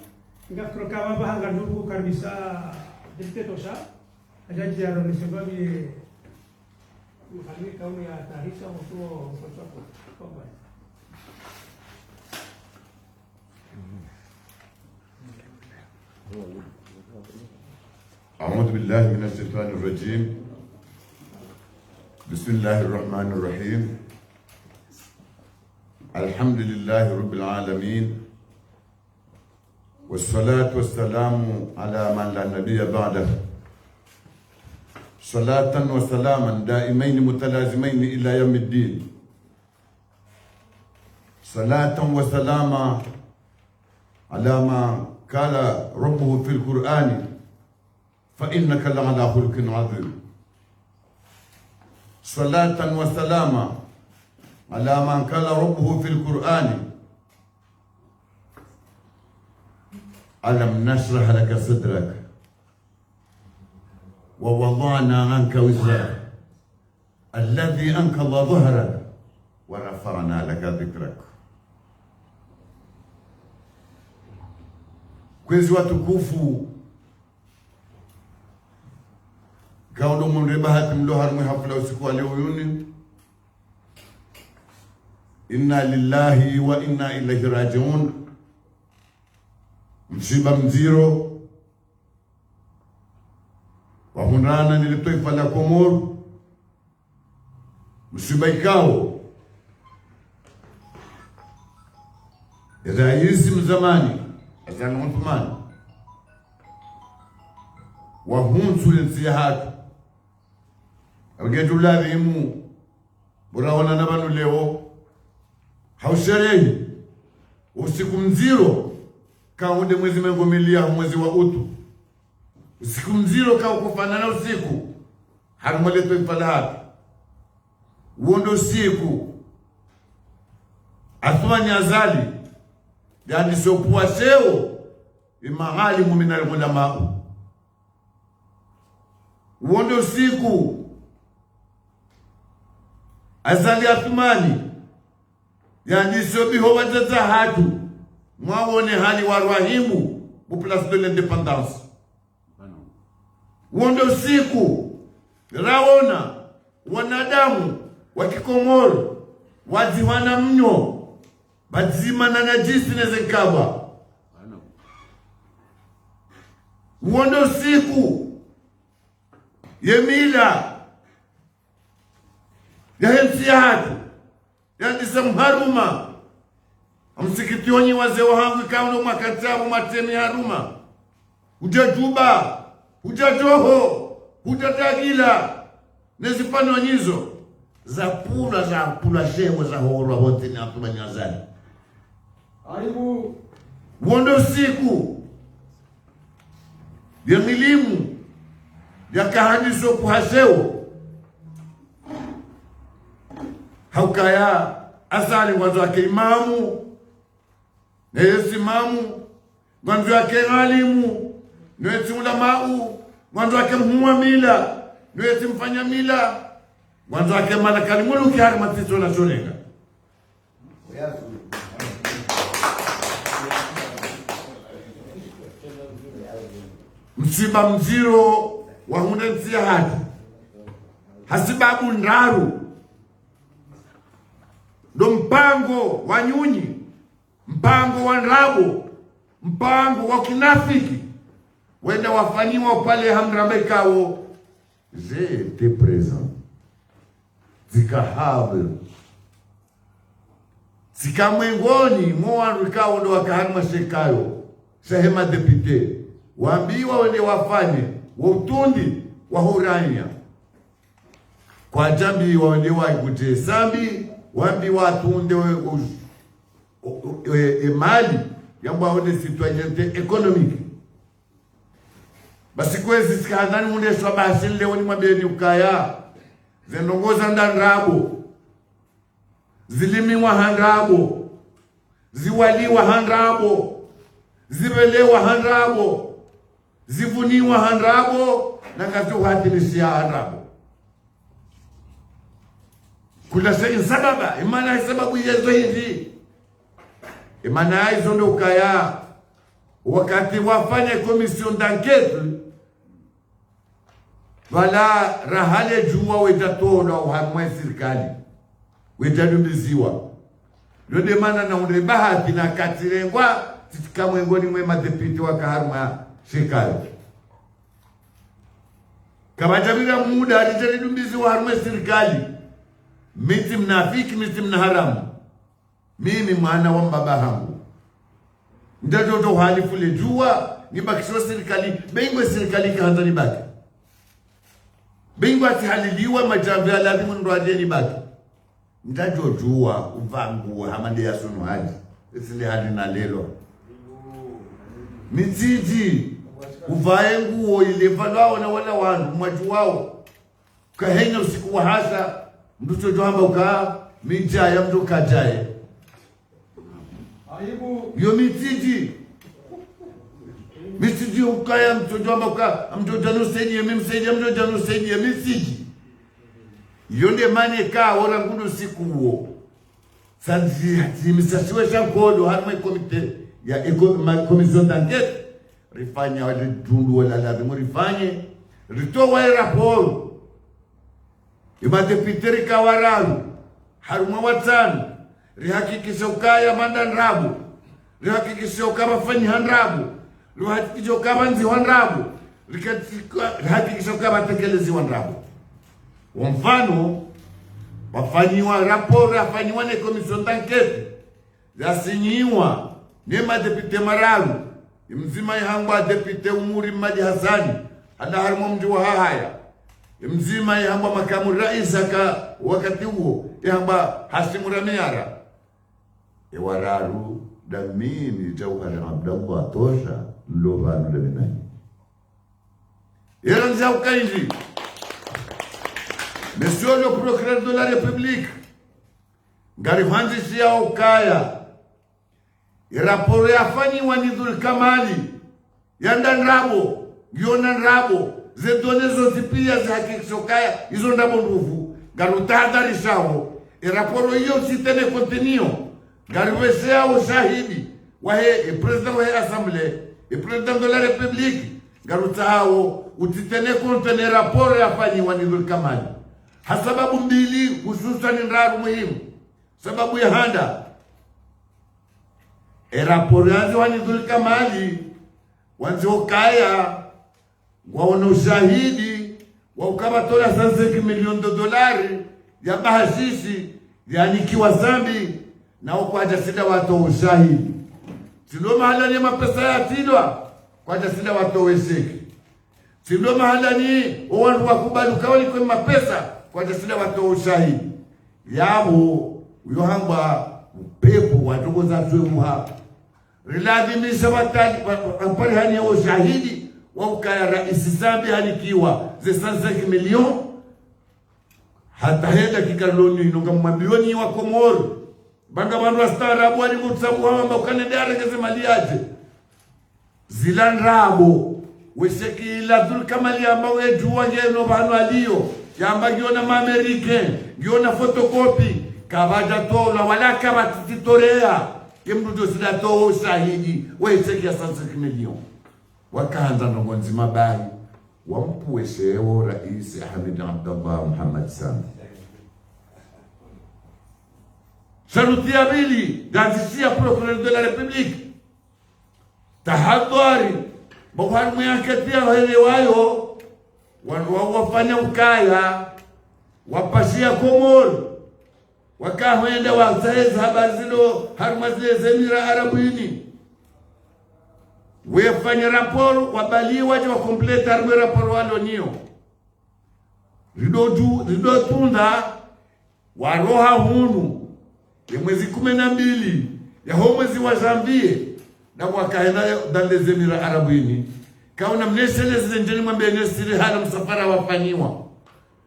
ngafro kama bahanga ndugu kabisa dipte tosha ajaji ya roni sababu mhali kauni ya taarifa mtu kwa أعوذ بالله من الشيطان الرجيم. بسم الله الرحمن الرحيم. الحمد لله رب العالمين، والصلاة والسلام على من لا نبي بعده، صلاة وسلاما دائمين متلازمين إلى يوم الدين. صلاة وسلاما على ما قال ربه في القرآن: فإنك لعلى خلق عظيم. صلاة وسلاما على من قال ربه في القرآن: ألم نشرح لك صدرك ووضعنا عنك وزرك الذي أنقض ظهرك ورفعنا لك ذكرك. Kwezi watukufu kaudo mreba mlo harmu hafla usiku wa leo yuni. Inna lillahi wa inna ilaihi rajiun. Msiba mziro wa hunrana nilitoifa la Komoro. Msiba ikao raisi mzamani Azan Uthman wa hunsu linsihatu agetu ladhimu buraona na banu leo hausherehi usiku mziro kaunde mwezi mengomilia mwezi wa utu usiku mziro kaukufanana usiku harumaleto ifalahat uondo usiku Athmani azali yani sopuwa seo imahalimu minal ulama uondo usiku azali Athmani yani sobiho wajaza hatu mwawone hali warwahimu mu place de l'indépendance. Uondo usiku raona wanadamu wa Kikomoro waziwana mnyo bazima na najisi nezekaba. Uondo usiku yemila ya hemsiyatu ya disamharuma msikiti onyi wazee wangu kauno makatabu matemi haruma ujajuba ujajoho ujatagila nezipano nyizo za pula shewo za horwa wote ni Athmani azali. Aibu uondo usiku ya milimu ya kahadiso kuhaseo haukaya asali mwanzo wake imamu na yesi imamu mwanzo wake alimu na yesi ulamau mwanzo wake mhuamila na yesi mfanya mila mwanzo wake malakani muluki hari matiso na shorenga. Msiba mziro wa hunensia hati hasibabu ndaru ndo mpango wa nyunyi, mpango wa nrabo, mpango wa kinafiki wenda wafanyiwa pale hamramekao zete present zikahabe zikamwengoni mwanrikao ndo wakaharima shekayo sehema depute waambiwa wende wafanye wautundi wa hurania kwa jambi wende waikute sambi wambi watunde mali yamba wende citoyenneté économique. Basi kwezi sikadhani munde swabasi leo ni mabeni ukaya zenongoza ndandrabo zilimiwa handrabo ziwaliwa handrabo zibelewa handrabo zivuniwa handrabo na katuhatilisia handrabo kula shay sababa imana sababu yezo hivi imana hizo ndo kaya wakati wafanya commission d'enquête wala rahale juwa wetatola uhamwe serikali wetadumiziwa ndio maana na unde bahati na katirengwa tikamwengoni mwe madepite wa Kaharuma serikali kabajabira muda alijadumbizi wa harume serikali miti mnafiki miti mnaharamu mimi mwana wa baba hangu ndadoto halifu lejua nibakishwa serikali bengwe serikali kaanza nibaki bengwe atihaliliwa majambo ya lazima ndo aje nibaki ndajojua uvangu hamande ya sunu haji isile hadi na lelo mitiji uvae nguo ile valao na wala wandu mwaju wao kahenya usiku wa hasa mtu johamba ukaa mijaya mtu kajaye Aibu. yo mitiji ukaya mtu johamba ukaa mtu janu senye mimsenye mtu janu senye mitiji yonde mane ka ora ngudu siku huo sanzi misasiwe shankodo harma komite ya commission d'enquête rifanya wale tundu wala lazima rifanye ritoa raporo imadepiteri kawararu haruma watano rihakikisha ukaya mandan rabu rihakikisha ukama fanyi handrabu rihakikisha ukama nzi handrabu rihakikisha ukama tekelezi handrabu. Kwa mfano wafanyiwa raporo afanyiwa ne commission d'enquête yasinyiwa ne madepite mararu mzima yahangwa depute Umuri Madi Hasani hada harimo mji wa haya mzima yahangwa makamu rais aka wakati huo yahangwa Hasimu Ramiara wararu damini jawhara Abdallah tosha loba nani yeranza ukainji. Monsieur le procureur de la République, ngarifanzi ya ukaya, raporo yafanyi wanidhul kamali, yanda nrabo, giona nrabo, zedone zote pia za hakikisha ukaya, izo ndabo ndufu, garutadari shao, raporo hiyo sitene kontinio, garwesea ushahidi, wahe, president wahe assemblée, president de la République, garutao, utitene kontene raporo yafanyi wanidhul kamali. Hasababu mbili hususan nraru muhimu. Sababu ya handa raporo yanzi wanidhul kamali wanzi ukaya waona ushahidi wa ukabatola 5 milioni $5 ya bahashishi yani kiwa zambi na ukwaja sida watu ushahidi silo mahala ni mapesa ya tidwa kwaja sida watu weseki silo mahala ni wandu wakubali kawali kwa mapesa kwa jasida watu ushahidi yabo uyohamba upepo watogo za swemu hapa riladimisha watali ampari hani ya ushahidi wa ukaya raisi zambi halikiwa ze 5 milioni hata henda kikaloni inonga mamilioni wa Komoro banga wandu wastaarabu wali mutsabu hamba ukanendea rekeze mali yaje zilandrabo wesekila dhul kamali amba wejuwa ngeno banu aliyo yamba giona ma-Americain, giona fotokopi, kabaja tola, wala kabatitorea, kemrudo sida toho shahidi, weiseki ya 5 milioni. Wakaanza nongonzi mabahi, wampuweshewo Rais Hamid Abdallah Muhammad Sami. Sharuti ya pili, gazishia procureur de la République. Tahadhari, Bukhari mwenyaketia waelewayo, wafanya ukaya wapashia Komoro wakahoenda wazaeza habari zilo haruma zile zemira arabuni wefanya raporo wabali waje wakompleta haruma raporo walo niyo rido tunda waroha hunu ya mwezi 12 ya mwezi wa Janvier na wakaenda dale zemira arabuni kauna mnesele zinjeni mwambie nesiri hala msafara wafanyiwa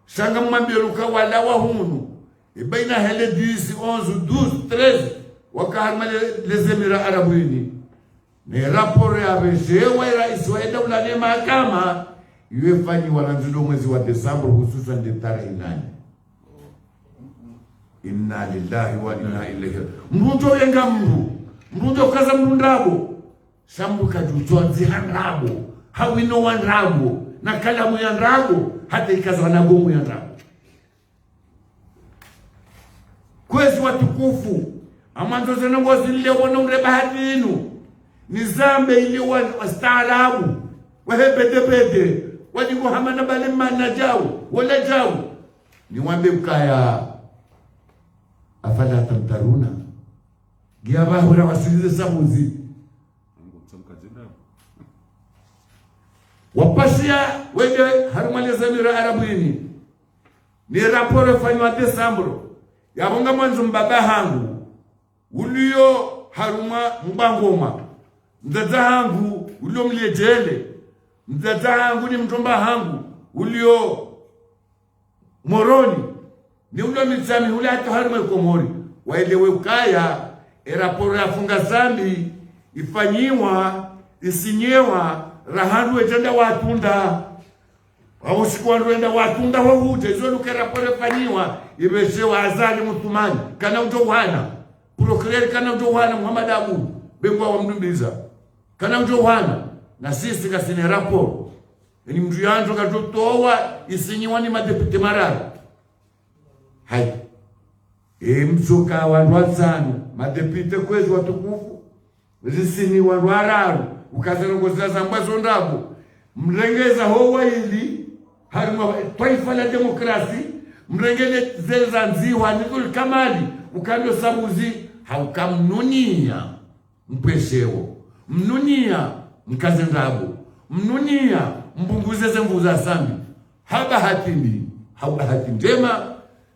shanga mwambie luka wala wahunu ibaina hele 10 11 12 13 wakaharma les Emirats Arabes Unis ne raporo ya beshewa rais wa dawla ne mahakama iwefanyiwa na nzido mwezi wa Desemba hususan de tarehe 8. Inna lillahi wa inna ilaihi mrujo yenga mrujo kaza mrundabo shambu kajutoa zihanrabo hawino wanrabo na kalamu ya nrabo hata ikaza wanagomu ya nrabo kwezi watukufu amanzo zenongozi lile wana ureba hadinu nizambe ili wastaarabu wahe bede wadi muhamana bale mana jao wala jao niwambe ukaya afala tamtaruna giabahura wasilize samuzi wapasia wende harumaliza mira arabuni ni raporo fanywa Desambro yabonga mwanzo mbaba hangu ulio haruma mbangoma mdada hangu ulio mlejele mdada hangu ni mtomba hangu ulio moroni ni ulio mitsami ule hata haruma komori waelewe ukaya raporo ya funga zambi ifanyiwa isinyewa rahandu etenda watunda awusikwando enda watunda wahute zolo kerapore fanyiwa ibeshewa azali mutumani kana utowana procureur kana utowana Muhammad Abu bengwa wa mdumbiza kana utowana na sisi kasine raporo ni mtu yanjo katotowa isinyiwa ni madepute marara hai mzuka wandu watsano madepute kwezi watukufu zisini wandu araru ukazanongozela zambwazo ndabo mrengeza howa ili harima taifa la demokrasi mrengele zeza nziwa nikul kamali ukando sabuzi haukamnunia mpeshewo mnunia mkaze ndabo mnunia mbunguze zemvuza sambi haba hatindi haba hatindema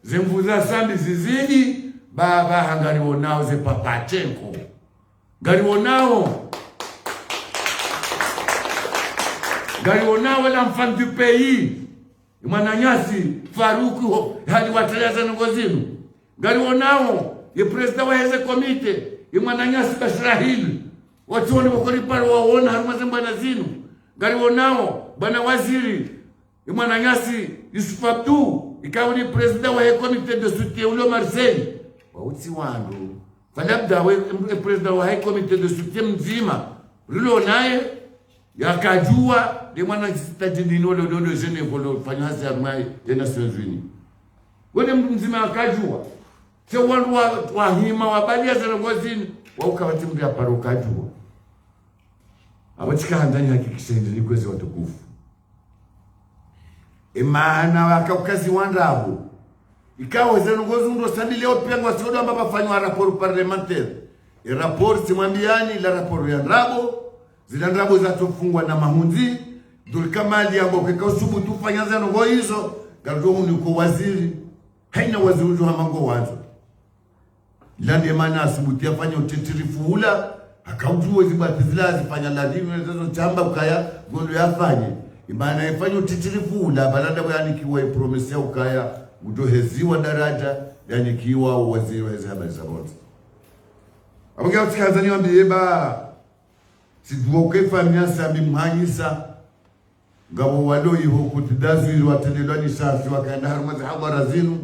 zemvuza sambi zizidi baba hangariwo nao ze Papachenko ngariwo nao la mfan du pays Mwananyasi Faruku hali wataleza ngozinu garionao ye president wa heze komite Mwananyasi Bashrahili watu wale wakori pale waona harumazemba na zinu garionao bana waziri Mwananyasi Yusuf Abdou ikawa ni president wa komite de soutien ulo Marseille wauti wandu falabda we president wa komite de soutien mzima rilo naye yakajua de mwana sitajindino lododo Geneva lo fanyasi ya mai ya Nations Unies wale mzima akajua sio wandu wa hima wabalia za ngozini waukawati mbi aparo kajua abatika handani hakikisha ndini kwezi watukufu maana wakaukazi wandabu ikawa za ngozi ndo sandi leo pia ngwasodo ambaba fanywa rapport parlementaire rapport simwambiani la rapport ya Ndrabo zila Ndrabo za tufungwa na mahunzi dulkamali ambo keka usubutu fanyaza ngo hizo gadomu ni uko waziri haina waziri ujo hamango wazo lande maana asubuti afanya utetirifu ula akaujua zibati zila zifanya lazima zezo chamba ukaya gondo yafanye imana ifanya utetirifu ula balanda yani kiwa ipromise ukaya udoheziwa daraja yani kiwa waziri wa habari za wote abonga utikazani wambieba sidwoke famia sambi mhanyisa ngabo walo yiho kutidazwiri watelelwani safi wakaenda harmazi habara zinu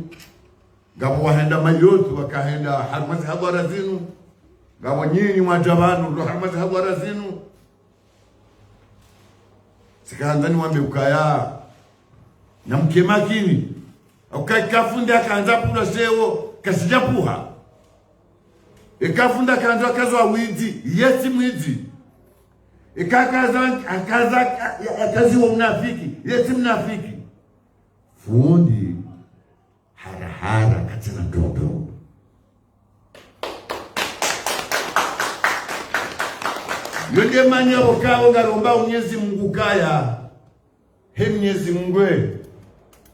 ngabo wahenda mayotu wakaenda harmazi habara zinu ngabo nyinyi mwajabanu ndo harmazi habara zinu sikaanzani wambe ukaya na mkemakini ukakafunde akaanza pula sewo kasijapuha ikafunda kanzo akazwa widi yesi mwidi akazi wa mnafiki yesi mnafiki fundi harahara katina dodo yonde manya wakao ngaromba Mwenyezi Mungu kaya he Mwenyezi Mungu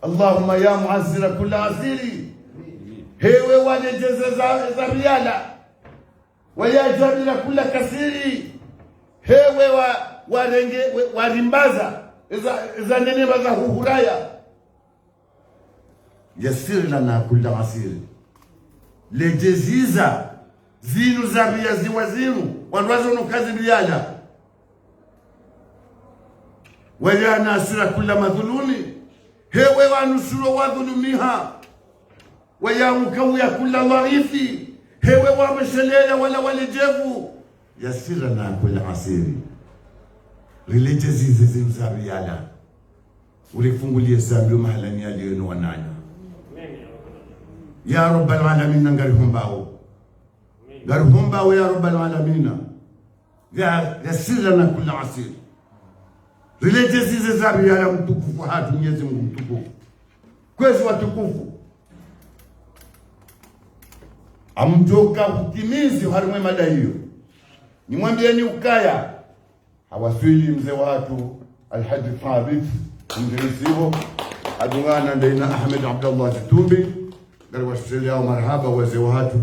Allahumma ya muazzira kula asiri hewe wanejeze za riala waya jabila kula kasiri hewe warenge warimbaza za neneba za huhuraya yasir lana kula asiri lejeziza zinu za riazi wazinu wanwazo nukazi riala waya nasira kula madhulumi hewe wanusuro wadhulumiha waya mkawia kula dhaifi hewe wameshelela wala walejevu yasira na kula asiri rileje zizi mzariala ulifungulie sababu mahalani aliyonu wananya ya rabbal alamin ngarihumbawo ya rabbal alamin yasira na kula asiri Rilete zize zabi ya mtukufu hatu Mwenyezi Mungu mtukufu. Kwezi watukufu. Amjoka kutimizi harimwe mada hiyo. Nimwambieni ukaya. Hawaswili mzee watu Alhaji Thabit mdirisivo adungana ndaina Ahmed Abdallah Zitumbi ngari washilia marhaba wazee watu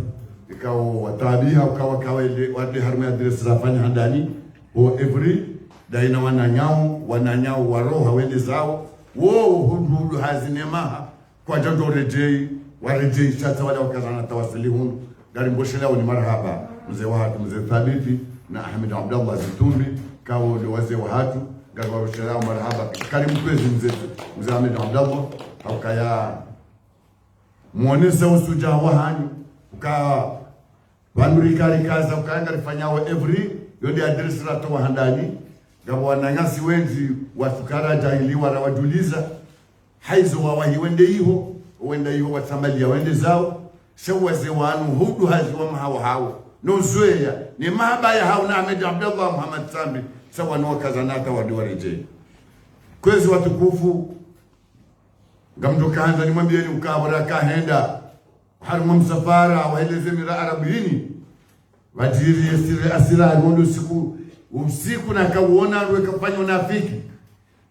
ikawa watabia ukawa kawaile wadi harimwe adresi rafanya handani o every daina wananyao waroha wende zao wo hudu hazinemaha kwa jojo rejei warejei shata wale wakazana tawasili hunu gari mboshela ni marhaba mzee watu mzee Thabiti na Ahmed Abdallah Zitumbi kawo ni wazee watu gari washela marhaba karibu kwezi mzee Ahmed Abdallah haukaya muonesa usuja wahani uka wanurikari kaza ukanga rifanyao every yodi address rato wahandani gabo wananyasi wenzi wasukara jahili wanawajuliza haizo wawahi wende iho watamalia wende zao shawaze wanu hudu hazi wa mahawa nozoea ni mahabaya hao na Ahmed Abdallah Muhammad Sambi sawa no kazanata wadiwareje kwezi watukufu ngamdo kaanza nimwambieni ukabara kahenda haruma msafara waeleze mira arabini wajiri asira ngondo usiku na kauona wekafanya unafiki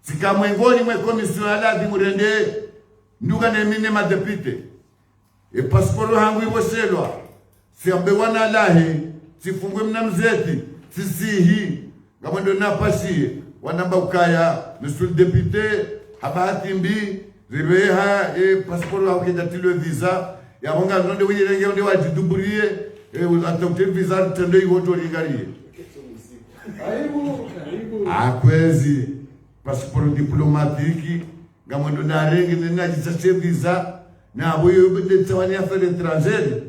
sika mwengoni mwe komisiyo aladhi murende nduga nemine madepite pasiporo hangu iwoshelwa siambewana lahi sifungwe mna mzeti sisihi kama ndo napashie wanamba ukaya nusul depute habati mbi ribeha pasiporo hangu kejatilwe visa ya honga nonde wiyirenge onde wajiduburie atauti visa tende iwoto lingarie akwezi pasiporo diplomatiki ngamondo narenge nenajisa visa na boyo betawani affaire étrangère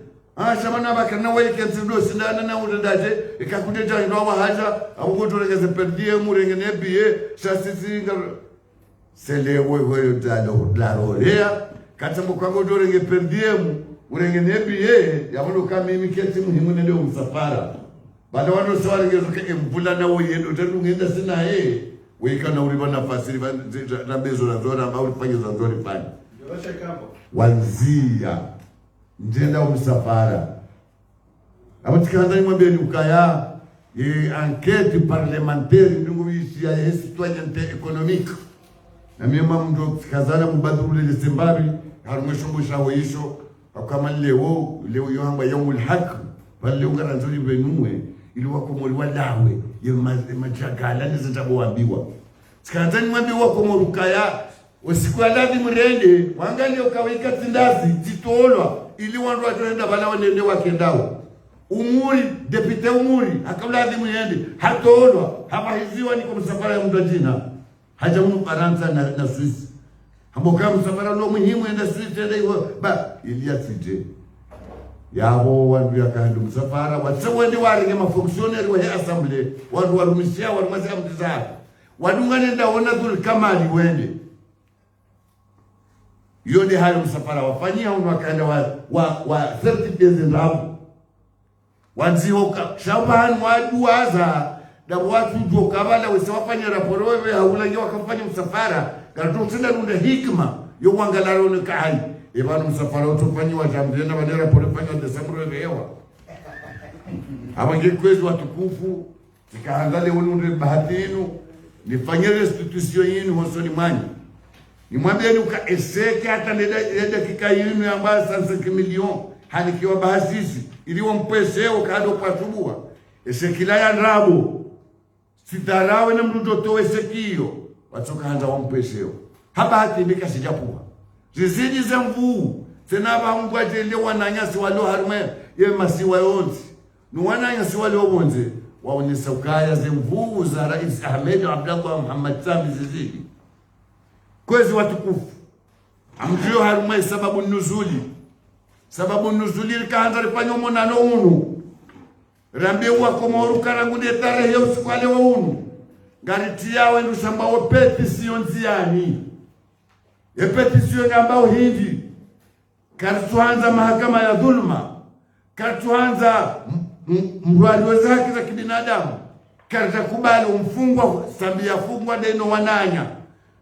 shamana bakana wayikensido sindana na urendaje ikakuteja ndo wahaja abugotoreke perdie murenge nebie chasisi ngar selewe hoyo dalorea katambo kwango dorenge perdie murenge nebie yamuno kamimi kenti muhimu nende umsafara bada wano swali ngezoke mvula na woyendo tendungenda sina wekana uriba nafasi na bezo na zona ambao ulifanya za zoni fanya wanzia njenda umsafara abatikanda nimwambie ni ukaya enquête parlementaire ndungu yisi ya citoyenneté économique na mema mndo kazana mubadrule de Zimbabwe harumeshombo shawo yisho kama leo yohamba yomul haq pale ungaranzuri benumwe ili wakomori walawe majagala nizitaboambiwa sikazani mwambi wakomorukaya usiku aladhi mrende wangali ukawika tindazi titolwa ili wandu watenda bala wanende wakendao umuri depute umuri akaladhi mrende hatolwa hapa hiziwa niko msafara ya mdajina haja mu Faransa na Swiss hamboka msafara no muhimu enda Swiss enda iwo ba ili yatije yabo wandu yakahanda msafara watsewende waringe mafonctionnaire wa assembly wandu warumishia warumaza mtizara wadungane ndaona dhul kamali wende yode hayo msafara wafanyia uno wakaenda wa 30 days ndapo wanzihoka shaban waduaza da watu joka bala wesawafanya raporo wewe haulangi wakafanya msafara gato nunda hikma yo wangalaro ne kai ebanu msafara utofanywa jamdena bana raporo fanywa Desemba wewe abange kwezi watukufu tikaangalia ununde bahatinu nifanye restitution yenu hosoni mwanyi nimwambieni ukaeseke hata dakika yenu ambayo sasa 5 milioni hanikiwa bahasisi iliwa mpeseo kado kwa subua esekila ya nrabo sitarawe na mrudo towe sekio watoka hanza wa mpeseo haba hati mbika sijapuwa zizidi za mvuu tenaba mgwaje ile wananyasi walo harume ye masiwa yonzi ni wananyasi walo bonze waonesa ukaya ze mvuu za Rais Ahmed Abdallah Muhammad Sambi zizidi kwezi watukufu amjio harume sababu nuzuli likaanza lifanya monano unu rambi wako moru karangunde tarehe ya usiku wale wa unu gariti yawe ndushamba wa petisiyo nziani ya petisiyo ngambao hindi karituanza mahakama ya dhulma karituanza mruari weza haki za kibinadamu Kalitakubali mfungwa sambi ya fungwa ndeno wananya.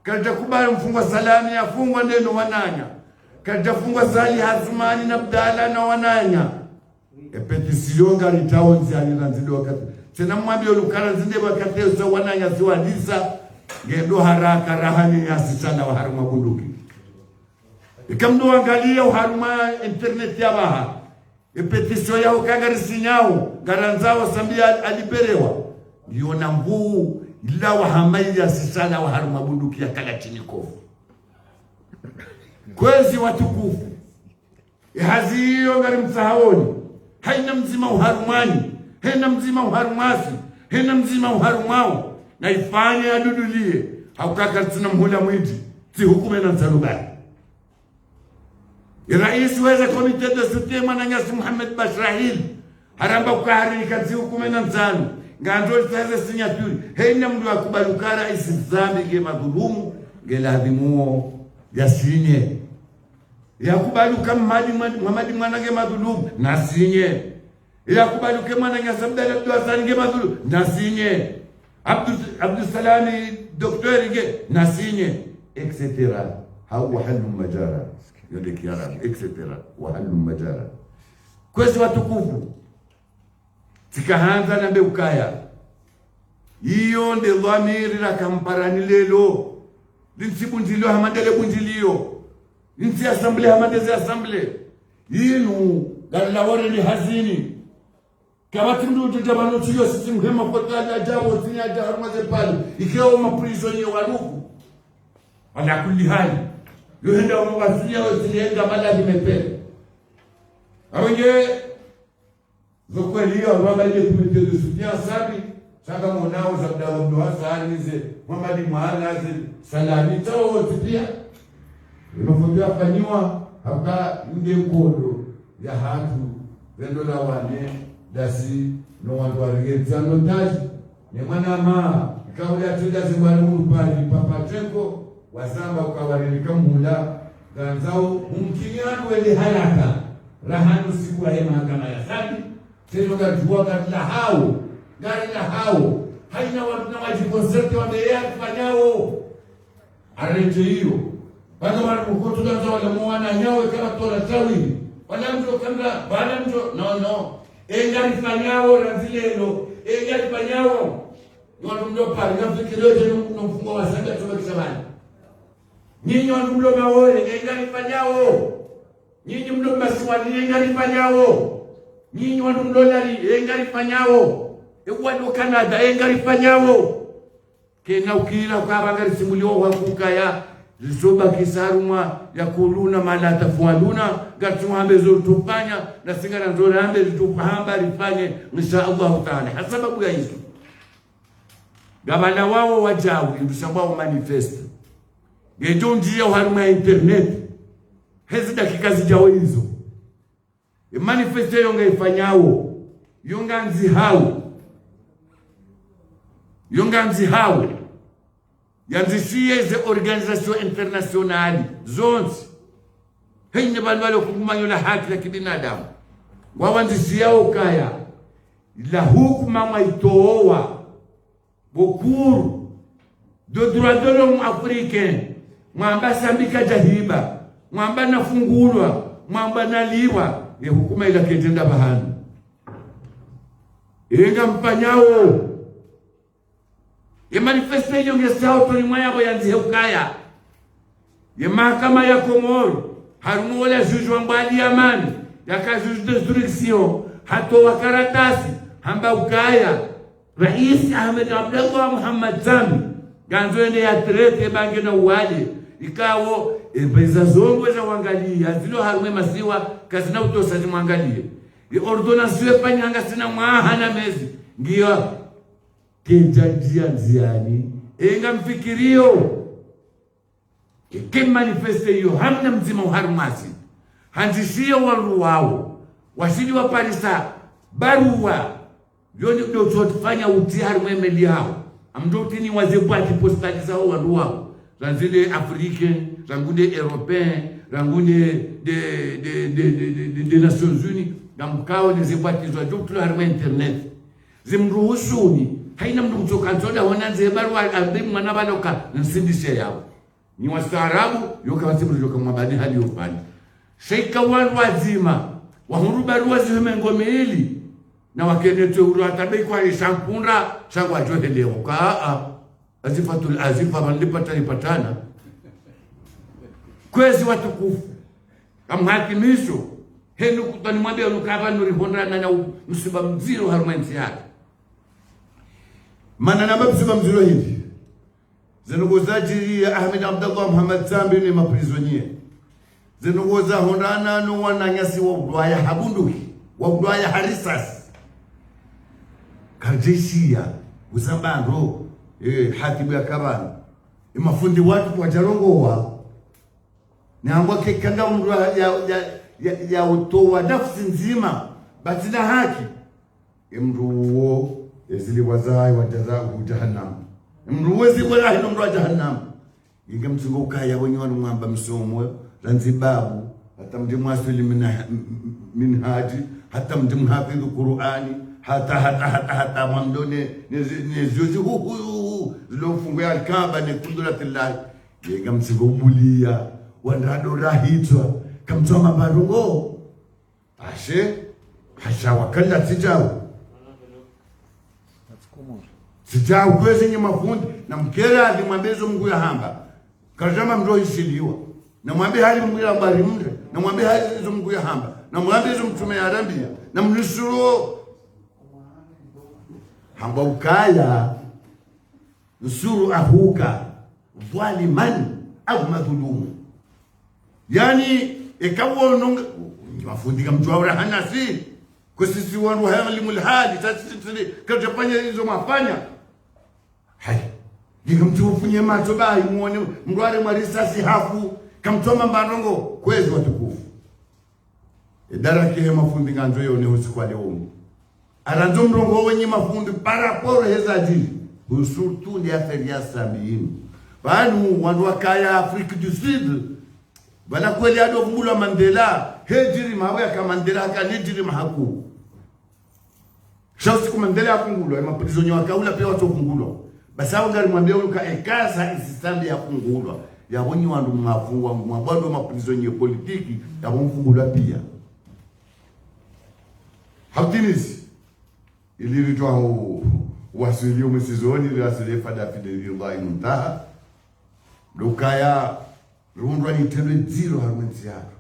Kalitakubali mfungwa salami ya fungwa ndeno wananya. Kalitafungwa Sali Hasumani na Abdala na wananya. Petisiyo ngari taonzi aliranzido wakati. Tena mwambie olukara zinde wakati usa wananya siwa lisa. Ngendo haraka rahani ya sisana wa haruma bunduki. Ikamdo wangalia uharuma internet ya baha. Petisiyo ya ukangari sinyao. Garanzao sambia aliberewa. Yona mbu ila wahamai ya sisana wa haruma bunduki ya Kalachnikov. Kwezi watukufu. Hazi hiyo ngari msahawoni. Haina mzima uharumani. Haina mzima uharumasi. Haina mzima uharumao. Na ifanye ya dudulie. Haukaka tuna mhula mwiti. Si hukume na msalubani. Rais weza komite de sutema na nyasi Muhammad Bashrahil. Haramba ukahari kazi hukume na msalu. Ngandoli taze sinyaturi. Haina mdu wa kubalukara isi zambi ge madhulumu. Geladhimuo yasinye. Yakubaluka Muhammad mwanage madhulumu nasinye. Yakubaluka mwanage Sabdala Abdulhassan ge madhulumu nasinye. Abdul Salami doktori ge nasinye, etc. Hau halu majara yode kiara, etc. wa halu majara. Kwezi watukufu tikahanza na beukaya iyo nde dhamiri na kamparani lelo linsi bunjilio hamadele bunjilio linsi asamble hamadeze asamble yinu galawore ni hazini kabati mdu jabano chiyo sisi mhema kwa kaja jabo tinya jaharma ze pale ikeo maprisonnier waruku ala kulli hali yohenda wasilia wasilenga mala limepe awenge zokwelio baba ile kumite de soutien sabi saka monao za Abdallah Abdulhassan ze Muhammad Mwana ze salami tao tipia imefundia fanywa hapa nge kodo ya hatu vendo la wane dasi no wantu waregeza notaji ni mwana ma kauli atuja zimwana mpali papa Trenko wasamba ukawarilika mula ganzao mkinyano wele haraka rahanu siku ya mahakama ya sabi tendo gajua gari la hao haina watu na wajikonserte wamea kufanyao arete hiyo bado wanakukutu ganzao wale mwana nyawe kama tola tawi wala mjo kanga bana mjo no engari fanyao razilelo engari fanyao watu mjo pale nafikiriwe tena mfungo wa sanga tumekishabani nyinyi watu mlo mawe engari fanyao nyinyi mlo masiwani engari fanyao nyinyi watu mlo lali engari fanyao ewado Canada engari fanyao kena ukira ukabangari simulio wakukaya lisoba kisaruma ya kuluna mala tafualuna gatuhambe zotupanya na singana nzorambe zitupahamba rifanye insha Allah taala hasababu ya hizo gabana wao wajawi ndusambao manifesto ngejo njia haruma internet hezi dakika zijao hizo manifesto yonga ifanyao yonga nzi hao yanzishie ze organisation internationali zonzi henye bandu wale kukumanyo la haki ya kibinadamu wawanzishia ukaya la hukuma mwaitoa bokuru de droit de l'homme africain mwamba sambika jahiba mwamba nafungulwa mwamba naliwa ya hukuma ila ketenda bahani inga mpanyao ye manifesto hiyo ngesao tolimo yabo yanzihe ukaya ye mahakama ya Komoro harumu wala juge wa mbali amani yaka juge d'instruction hato wakaratasi hamba ukaya Rais Ahmed Abdallah Muhammad Zami ganzoende ya trete bange na uwali ikawo ebeza zongo za wangalia zilo harume masiwa kazina utosa zimwangalie ye ordonance yepanyanga sina mwahana mezi ngiyo kenja nziani enga mfikirio ke manifeste hiyo hamna mzima uharumasi hanzishio walu wao wasili wa parisa barua yoni ndio tutafanya utiari mwemeli hao amdotini wazebu atipostali zao walu wao ranzile africain rangunde européen rangunde de Nations Unies ngamkao ni zebati zo tutu haruma internet zimruhusuni haina mndu mtoka nzoda hona nzebaru abimu mwana baloka nsindishe yao ni wastaarabu yoka wasimu yoka mwabani hali yofani sheika wanu wazima wahurubaru wazime ngome hili na wakenete uru atabe kwa ishampunda shangwa johe leo kaa azifatul azifa wanlipata lipatana kwezi watukufu kamhakimisho henu kutani mwambia unukava nuri hondana na msiba mziro harumansi yake mana na msiba mziro hindi zenogozaji Ahmed Abdallah Muhammad Zambi ni maprisonnier zenogoza hondana no wananyasi wa udwaya habunduki wa udwaya harisas karjeshia uzambando hatibu ya kabana imafundi watu kwa jarongowa Naambwa kekanga mru ya utowa nafsi nzima batina haki mru uo ezili wazai wajazahu jahannam mru wezi kwa rahi mru wa jahannam inga mtungo ukaya wenye wanu mwamba msomo Zanzibabu hata mdimu aswili minhaji hata mdimu hafidhu Qur'ani hata mwamdone nezuzi zilo fungu ya alkaba ne kuduratillahi inga mtungo ubulia wanado rahitwa kamtoma barungo ashe hasha wakanda sijao kwezi nye mafundi na mkera alimwambezo mngu ya hamba kajama mdo isiliwa na mwambe hali mngu ya mbari mre na mwambe hali hizo mngu ya hamba na mwambezo mtume ya Arabia na mnusuro hamba ukaya nusuru ahuka dhaliman au madhulumu yani ikawa nonga mafundika mtuaura hanasi kwa sisi wanu hayalimul hali sisi kajafanya hizo mafanya hai Yinga mtufunye macho bai muone mrware mwarisasi hafu kamtoma mbarongo kwezi watukufu idara kihe mafundi nganzo yone usiku leo aranzo mrongo wenye mafundi para poro heza jili usurtu ni aferi ya sabiini banu wandu wakaya Afrika du Sud bala kweli ado kumbula Mandela hejiri mawe kama Mandela kanijiri mahaku shausi ku Mandela akungulwa maprizonyo wakaula pia watu kungulwa basa ngari mwambia uka ekasa isistambi ya kungulwa yabonyi wandu mwafungwa mwabado maprizonyo politiki yabonfungulwa pia Haptinisi iliritoa wasili umesizoni rasile fada fidelillah muntaha lukaya rundwa ni tebe zero harumenti yako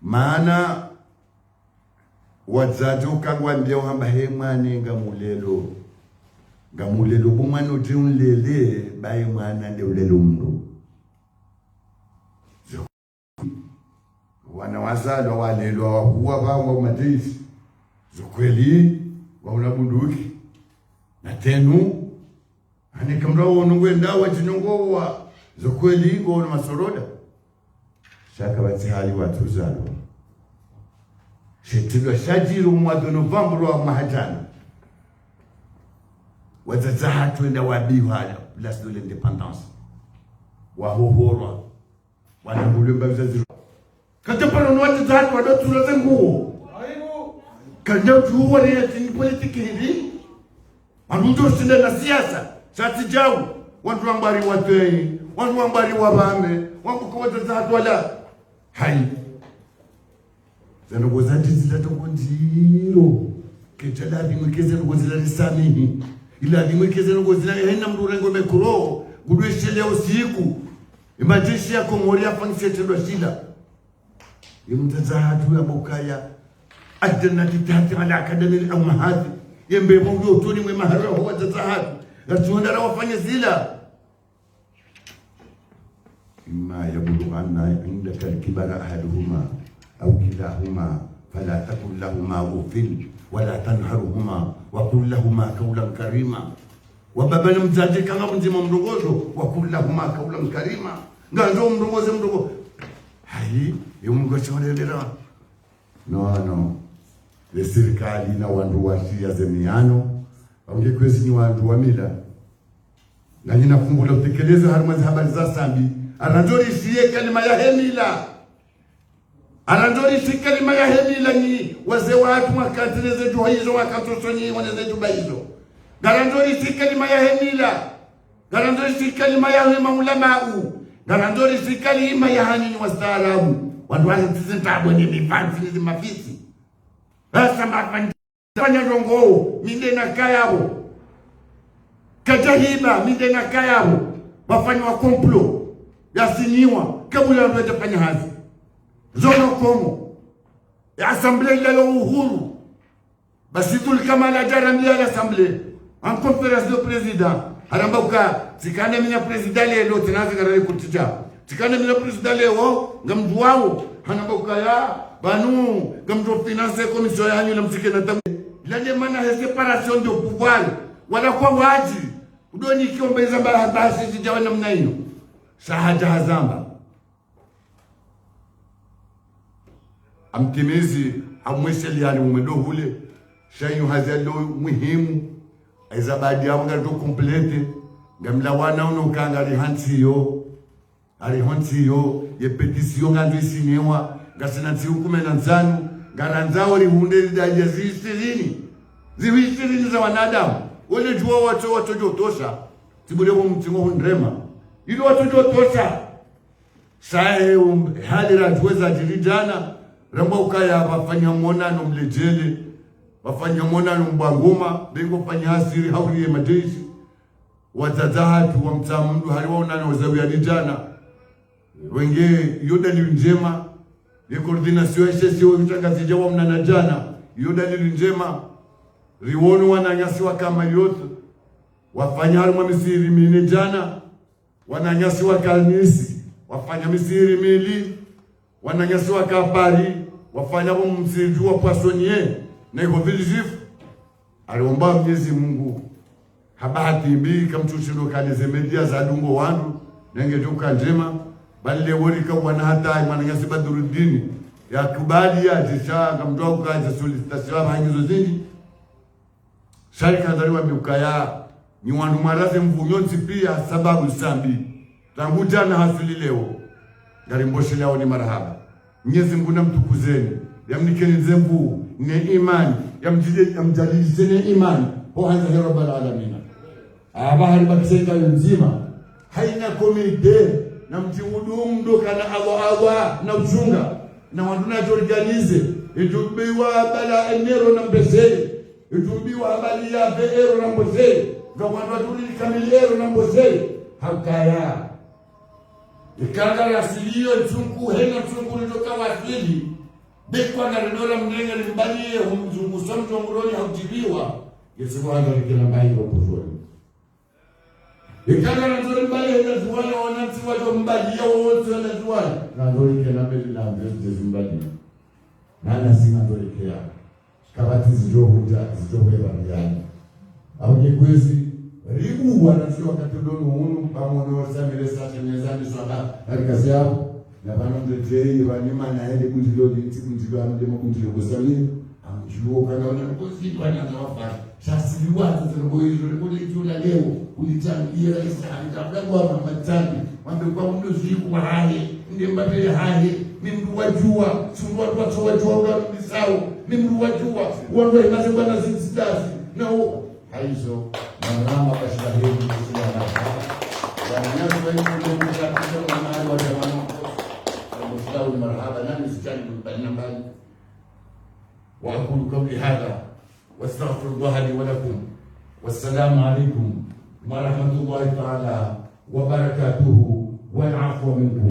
maana wazazi ukagwambia uhamba he mwane ngamulelo bumwana uti unlele baye mwana nde ulelo mndu wana wazalwa walelwa wahuwa bawa matisi zokweli wauna bunduki na tenu anikamra wonongwenda wachinongowa zokweli ngona masoroda shaka batihali watuzalo shetidwa shajiru mwado November wa mahajana wazazahatu enda wabiwa place de l'indépendance wahohorwa wanambulemba vizazi katapano nwati zatu wadotula zenguo kanja tuwa ni politiki hivi wanunjo sinde na siasa sati jau wantu wambari watei wantu wambari wabame wantu kwa wazazahatu wala hai zanogo zati zilatogo ndiro kechala bimwekeze ngo zilalisamihi ila bimwekeze ngo zilahena mrurengo mekuro gudweshele usiku imajeshi ya Komori afansetelo shida imtazahatu ya bokaya adna titati ala akademi amahati yembe mungu utoni mwe maharo huwa tazahatu gatunda wafanye zila imma yabulu anna indaka alkibara ahaduhuma أو كلاهما فلا تقل لهما أف ولا تنهرهما وقل لهما قولا كريما وبابا نمزاجي كما منزي ممرغوزو وقل لهما قولا كريما غانزو ممرغوزو ممرغو هاي يوم غشوري لرا no le serikali na wandu wa shia zemiano wangekwezi ni wandu wa mila na nina fungula utekeleza harmazi habari za sambi anajori shie kalima ya hemila anandori sikalima ya hemila ni wazee watu wakateneze jua hizo wakatosoni waneze juba hizo Garanzori si kalima ya hemila. Garanzori si kalima ya hema ulamau. Garanzori si kalima ya hanini wastaarabu. Watu wale tizintabu ni mifansi ni mafisi. Sasa mafanya rongo minde na kayabo. Kajahiba minde na kayabo. Wafanywa komplo yasiniwa kabula wende fanya hazi. Zono komo ya asamble ila uhuru. Basidul Kamal ajaramia l'assemblée en conférence de président. Arambauka sikane mina président lelo tenazi karare kutija. Sikane mina président leo ngamduwao hanambauka ya banu ngamdo finance commission yanyu na msike na tamu. Lande mana he séparation de pouvoir wala kwa waji. Udoni kiombeza mbaya basi sijawa namna hiyo. Shahada hazamba. Amtimizi amweseli yani umedo hule. Shanyu hazalo muhimu aizabadi yao ngato complete ngamla wana unokanga ari hantiyo ye petition ngando isinewa ngasina tsiukume na nzanu ngaranzao rihunde daje ziwishirini za wanadamu wale jua watu jotosha tibule wo mtingo hundrema ili watu jotosha sae halira tuweza jilijana ramba ukaya wafanya monano mlejele wafanya monano mbangoma bengo fanya hasiri hauriye majeshi watazahatu wa mtamundu haliwaonana wazawi ya lijana wenge yodali njema ye coordination SSO mtangazi wa mnana jana yodali njema riwono wananyasiwa kama yote wafanya haruma misiri mine jana wananyasiwa kalnisi wafanya misiri mili wananyasiwa kapari wafanya wa msiri wa poissonnier na hivyo vilijifu aliomba Mwenyezi Mungu habati mbi kamtushindo kaneze media za dungo wandu nenge tuka njema bali worika wana hata mwananyasi Badruddin ya kubali ya jisha kamdoa kukaje solicitation hangizo zingi sharika ndaliwa miukaya ni wandu maraze mvunyonzi pia sababu sambi tangu jana hasili leo ngarimboshi leo ni marahaba Mwenyezi Mungu namtukuzeni yamnikeni zembu ne imani yamjadili ne imani ho hanza ya rabbal alamin abahari bakiseka nzima haina komite na mtihudumu ndoka na Allah na uchunga na wanduna organize itubiwa bala enero na mbese itubiwa bali ya beero na mbese ndo wandwa tulili kamilero na mbese hakaya ikanga rasilio chungu hena chungu ndoka wasili bekwa na ndola mlenga limbali humzungu somto nguroni hautibiwa yesu anga kila mbayo kuzuri ikanga na ndola mbali hena zuwala wanansi wajo mbali ya wote na zuwala na ndola kila mbele na mbele zimbali nana sina ndola kila kabati zijohwe bariyani au nyekwezi ribu wanansi wakati ndono unu pamoja na samile sasa mezani swala kazi yao na banondo jei banima na hele kunjilo kunjilo amdemo kunjilo kusali amjuo kana na kosi bana na wafa sasa liwatu zinaboizo kulijula leo kulichangia rais alikabla kwa matani mambo kwa mndo ziku kwa haye ndembabe haye mimdu wajua sundu watu wajua ngisao mimdu wajua wando imaze bwana sisitasi no haizo na mama kashahidi kusema na nyazo wengi ndio mtakatifu na mali wa jamaa وسلام مرحبا لا نستعين بالنبال وأقول قولي هذا واستغفر الله لي ولكم والسلام عليكم ورحمة الله تعالى وبركاته والعفو منكم.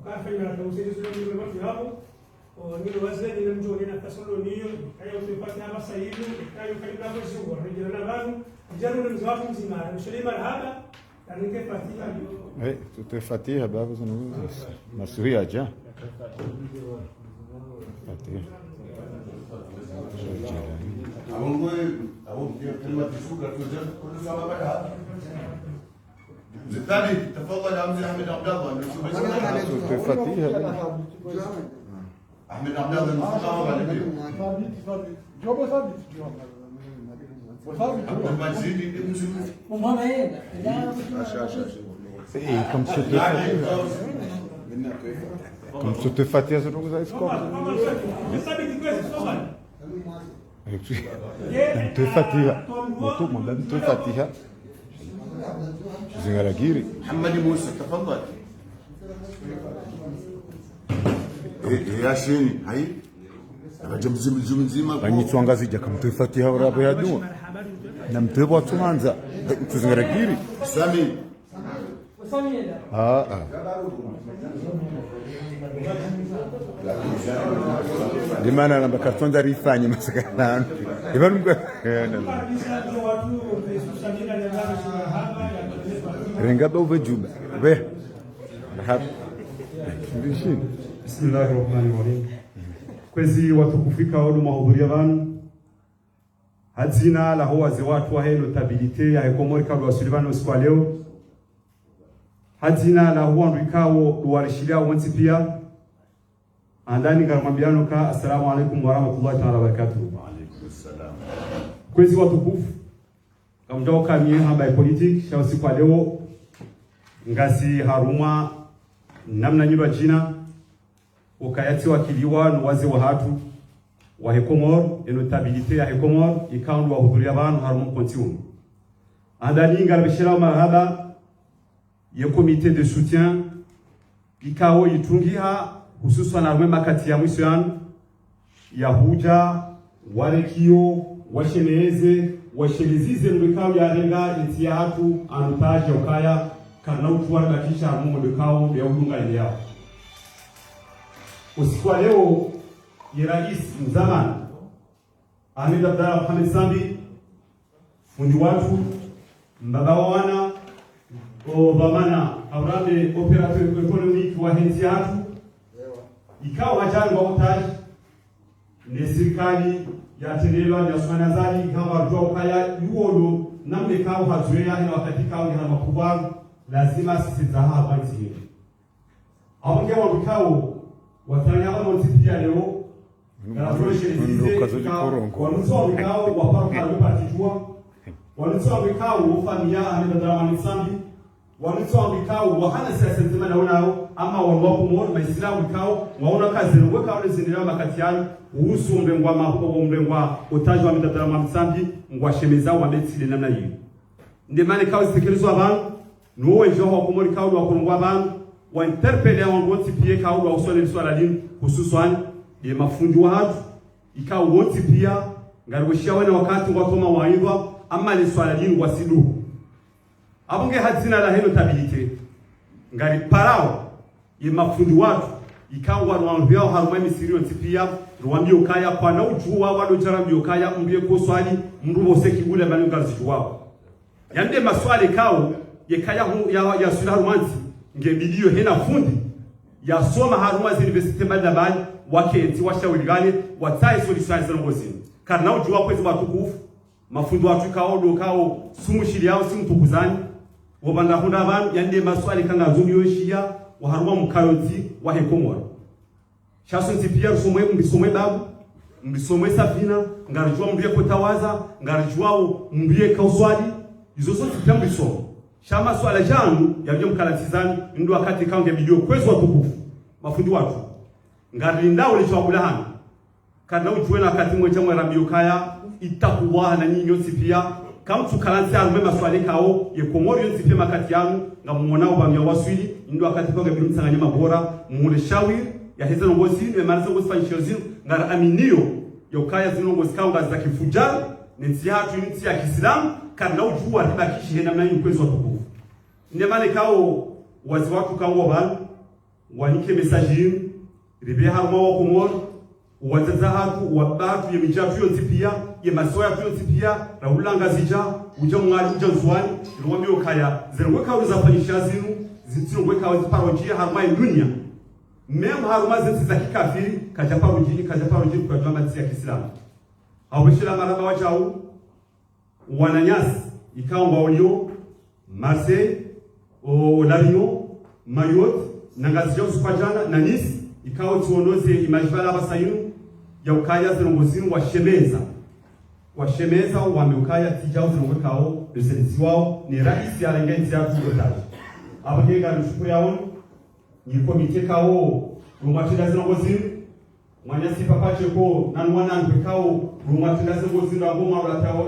Kafanya na usaidizi wa watu hapo ni wazee ni mjoni na Thessalonio hayo tumepata hapa sasa hivi hayo karibu hapo sio rejea na watu jana ni mzao mzima mshalima hapa tanike fatia tutafatia baba zungumza masuria ja fatia au كلمة الشكر تجد كل سبب هذا الثاني تفضل يا أمزي أحمد عبد الله أحمد عبد الله Comme se te fatia se não usar escola. Te fatia. Moto mandando te fatia. Zingaragiri. محمد موسى تفضل. يا شيني هاي Banyitwanga zija kamtefatiha urabo yadua namtebo tumanza tuzingaragiri Sami limana namba karton da rifanye masakana ibanu renga do juba be rahab Bismillahirrahmanirrahim. Kwezi watukufika wadu mahudhuria vanu hazina la huwa watu wa helo tabilite ya hekomori kabla wasulivano usiku wa leo hazina la huwa nduikawo duwarishilia uwansi pia andani ngaramambiano ka assalamu alaikum warahmatullahi ta'ala wabarakatuh. Wa alaikum assalam. Kwezi watukufu kamdoka mieha by politik sha usiku wa leo ngasi haruma namna nyumba jina ukayati wakiliwa nuwazi wa hatu wa hekomor enotabilite ya hekomor ikaundu wa hudhuria banu harumu kontium andani ngalabishira marhaba ye comité de soutien ikao itungiha hususan arwe makati ya mwisho ya huja warekio washeneze washelezize ndikao ya renga eti ya hatu anutaje ukaya kana utuwa bakisha harumu ndikao ya udunga ile yao. Usiku wa leo ye rais mzamani Ahmed Abdalla Mohamed Sambi fundi watu mbaba wana obamana aurade operateur economique wa henzi yatu ikawa hajari wa utaji ne serikali ya tendelwa ya Swanazali ikawa jua ukaya yuolo namne kawa hazuea ina wakati kawa ni makubwa lazima sisi zaha banzi hiyo awonge wa mikao watanya wa mtipia leo wanuso mikao waparo karupa tijua wanuso mikao familia Ahmed Abdalla Sambi wanuso mikao wahana siasa nzima na unao ama wanwapo moro maislamu mikao waona kazi weka wale zinira makatiano uhusu mbengwa mapo mbengwa utaji wa Ahmed Abdalla Sambi ngwa shemeza wa betile namna hiyo ndemane kao zitekelezwa abantu nuwe joho kumori kao wa kurungwa abantu wa interpele wonti pia kao wa usole swala lini hususan ye mafundi wa hatu ikao wonti pia ngaribushawe na wakati watoma waidha ama le swala lini wasidu abunge hazina la helo tabilite ngari parao ye mafundi watu ikao wanwambia haruma misiri wonti pia ruambio kaya kwa na ujua wado jarambio kaya mbie ko swali mrubo sekibule bali ngazijuwa yande maswali kao ye kaya ya sura rumanti ngebidio hena fundi ya soma haruma zi universite mbadabani wakenti washawirigane wataye solution zangozi karna ujua kwezi watukufu mafundi watu kao sumushiri yao simtukuzani wobanda hunda abantu yande maswali kanga zunyo shia wa haruma mukayoti wa hekomoro shasunti pia rusomwe mbisomwe babu mbisomwe safina ngarijua mbiye kutawaza ngarijua mbiye kauswali izo zote pia mbisomo shama swala jangu yabyo mkalatizani ndo wakati kaunge bidio kwezi watukufu mafundi watu ngarinda ulichwabulahana kana ujue na wakati mmoja mwarambio kaya itakuwa na nyinyo sipia kamtu kalansi arume maswali kao yekomori yonsi pia makati yangu ngamuonao bamya waswili ndo wakati kaunge bidio msanganyama bora mwuleshawir ya heza nongozi nemariza ngozi fanishiozi ngara aminio yokaya zinongozi kaunga za kifujar nensi hatu yunti ya kisilamu kana ujua riba kishi hena mnanyi kwezi watukufu ndemane kao wazi watu kao wabanu wanike mesajini ribe haruma wa kumoro wazaza hatu wabatu ye mijatu yonti pia ye masoya yonti pia raulanga zija uja mwali uja nzuani ruwambi okaya zerweka uza fanyisha zinu zintinoweka wazi paronjia haruma ya dunia memu haruma zinti za kikafiri kaja paronjini kwa jama ya kisilamu hawishila maraba wajau wananyasi ikawa mbaolio Marseille Larion Mayotte nangazi yao supajana na Nice ikawa tuonoze imajibala abasayinu ya ukaya zirongozinu wa shemeza washemeza wameukaya tijao zinongekao lisensi wao ni rais ya lengenzi ya tukotaji abo kenga nishukuru yao ni komite kao rumatida zinongozini mwanya sipa pache ko na mwana mpekao rumatida zinongozini abo mabla tao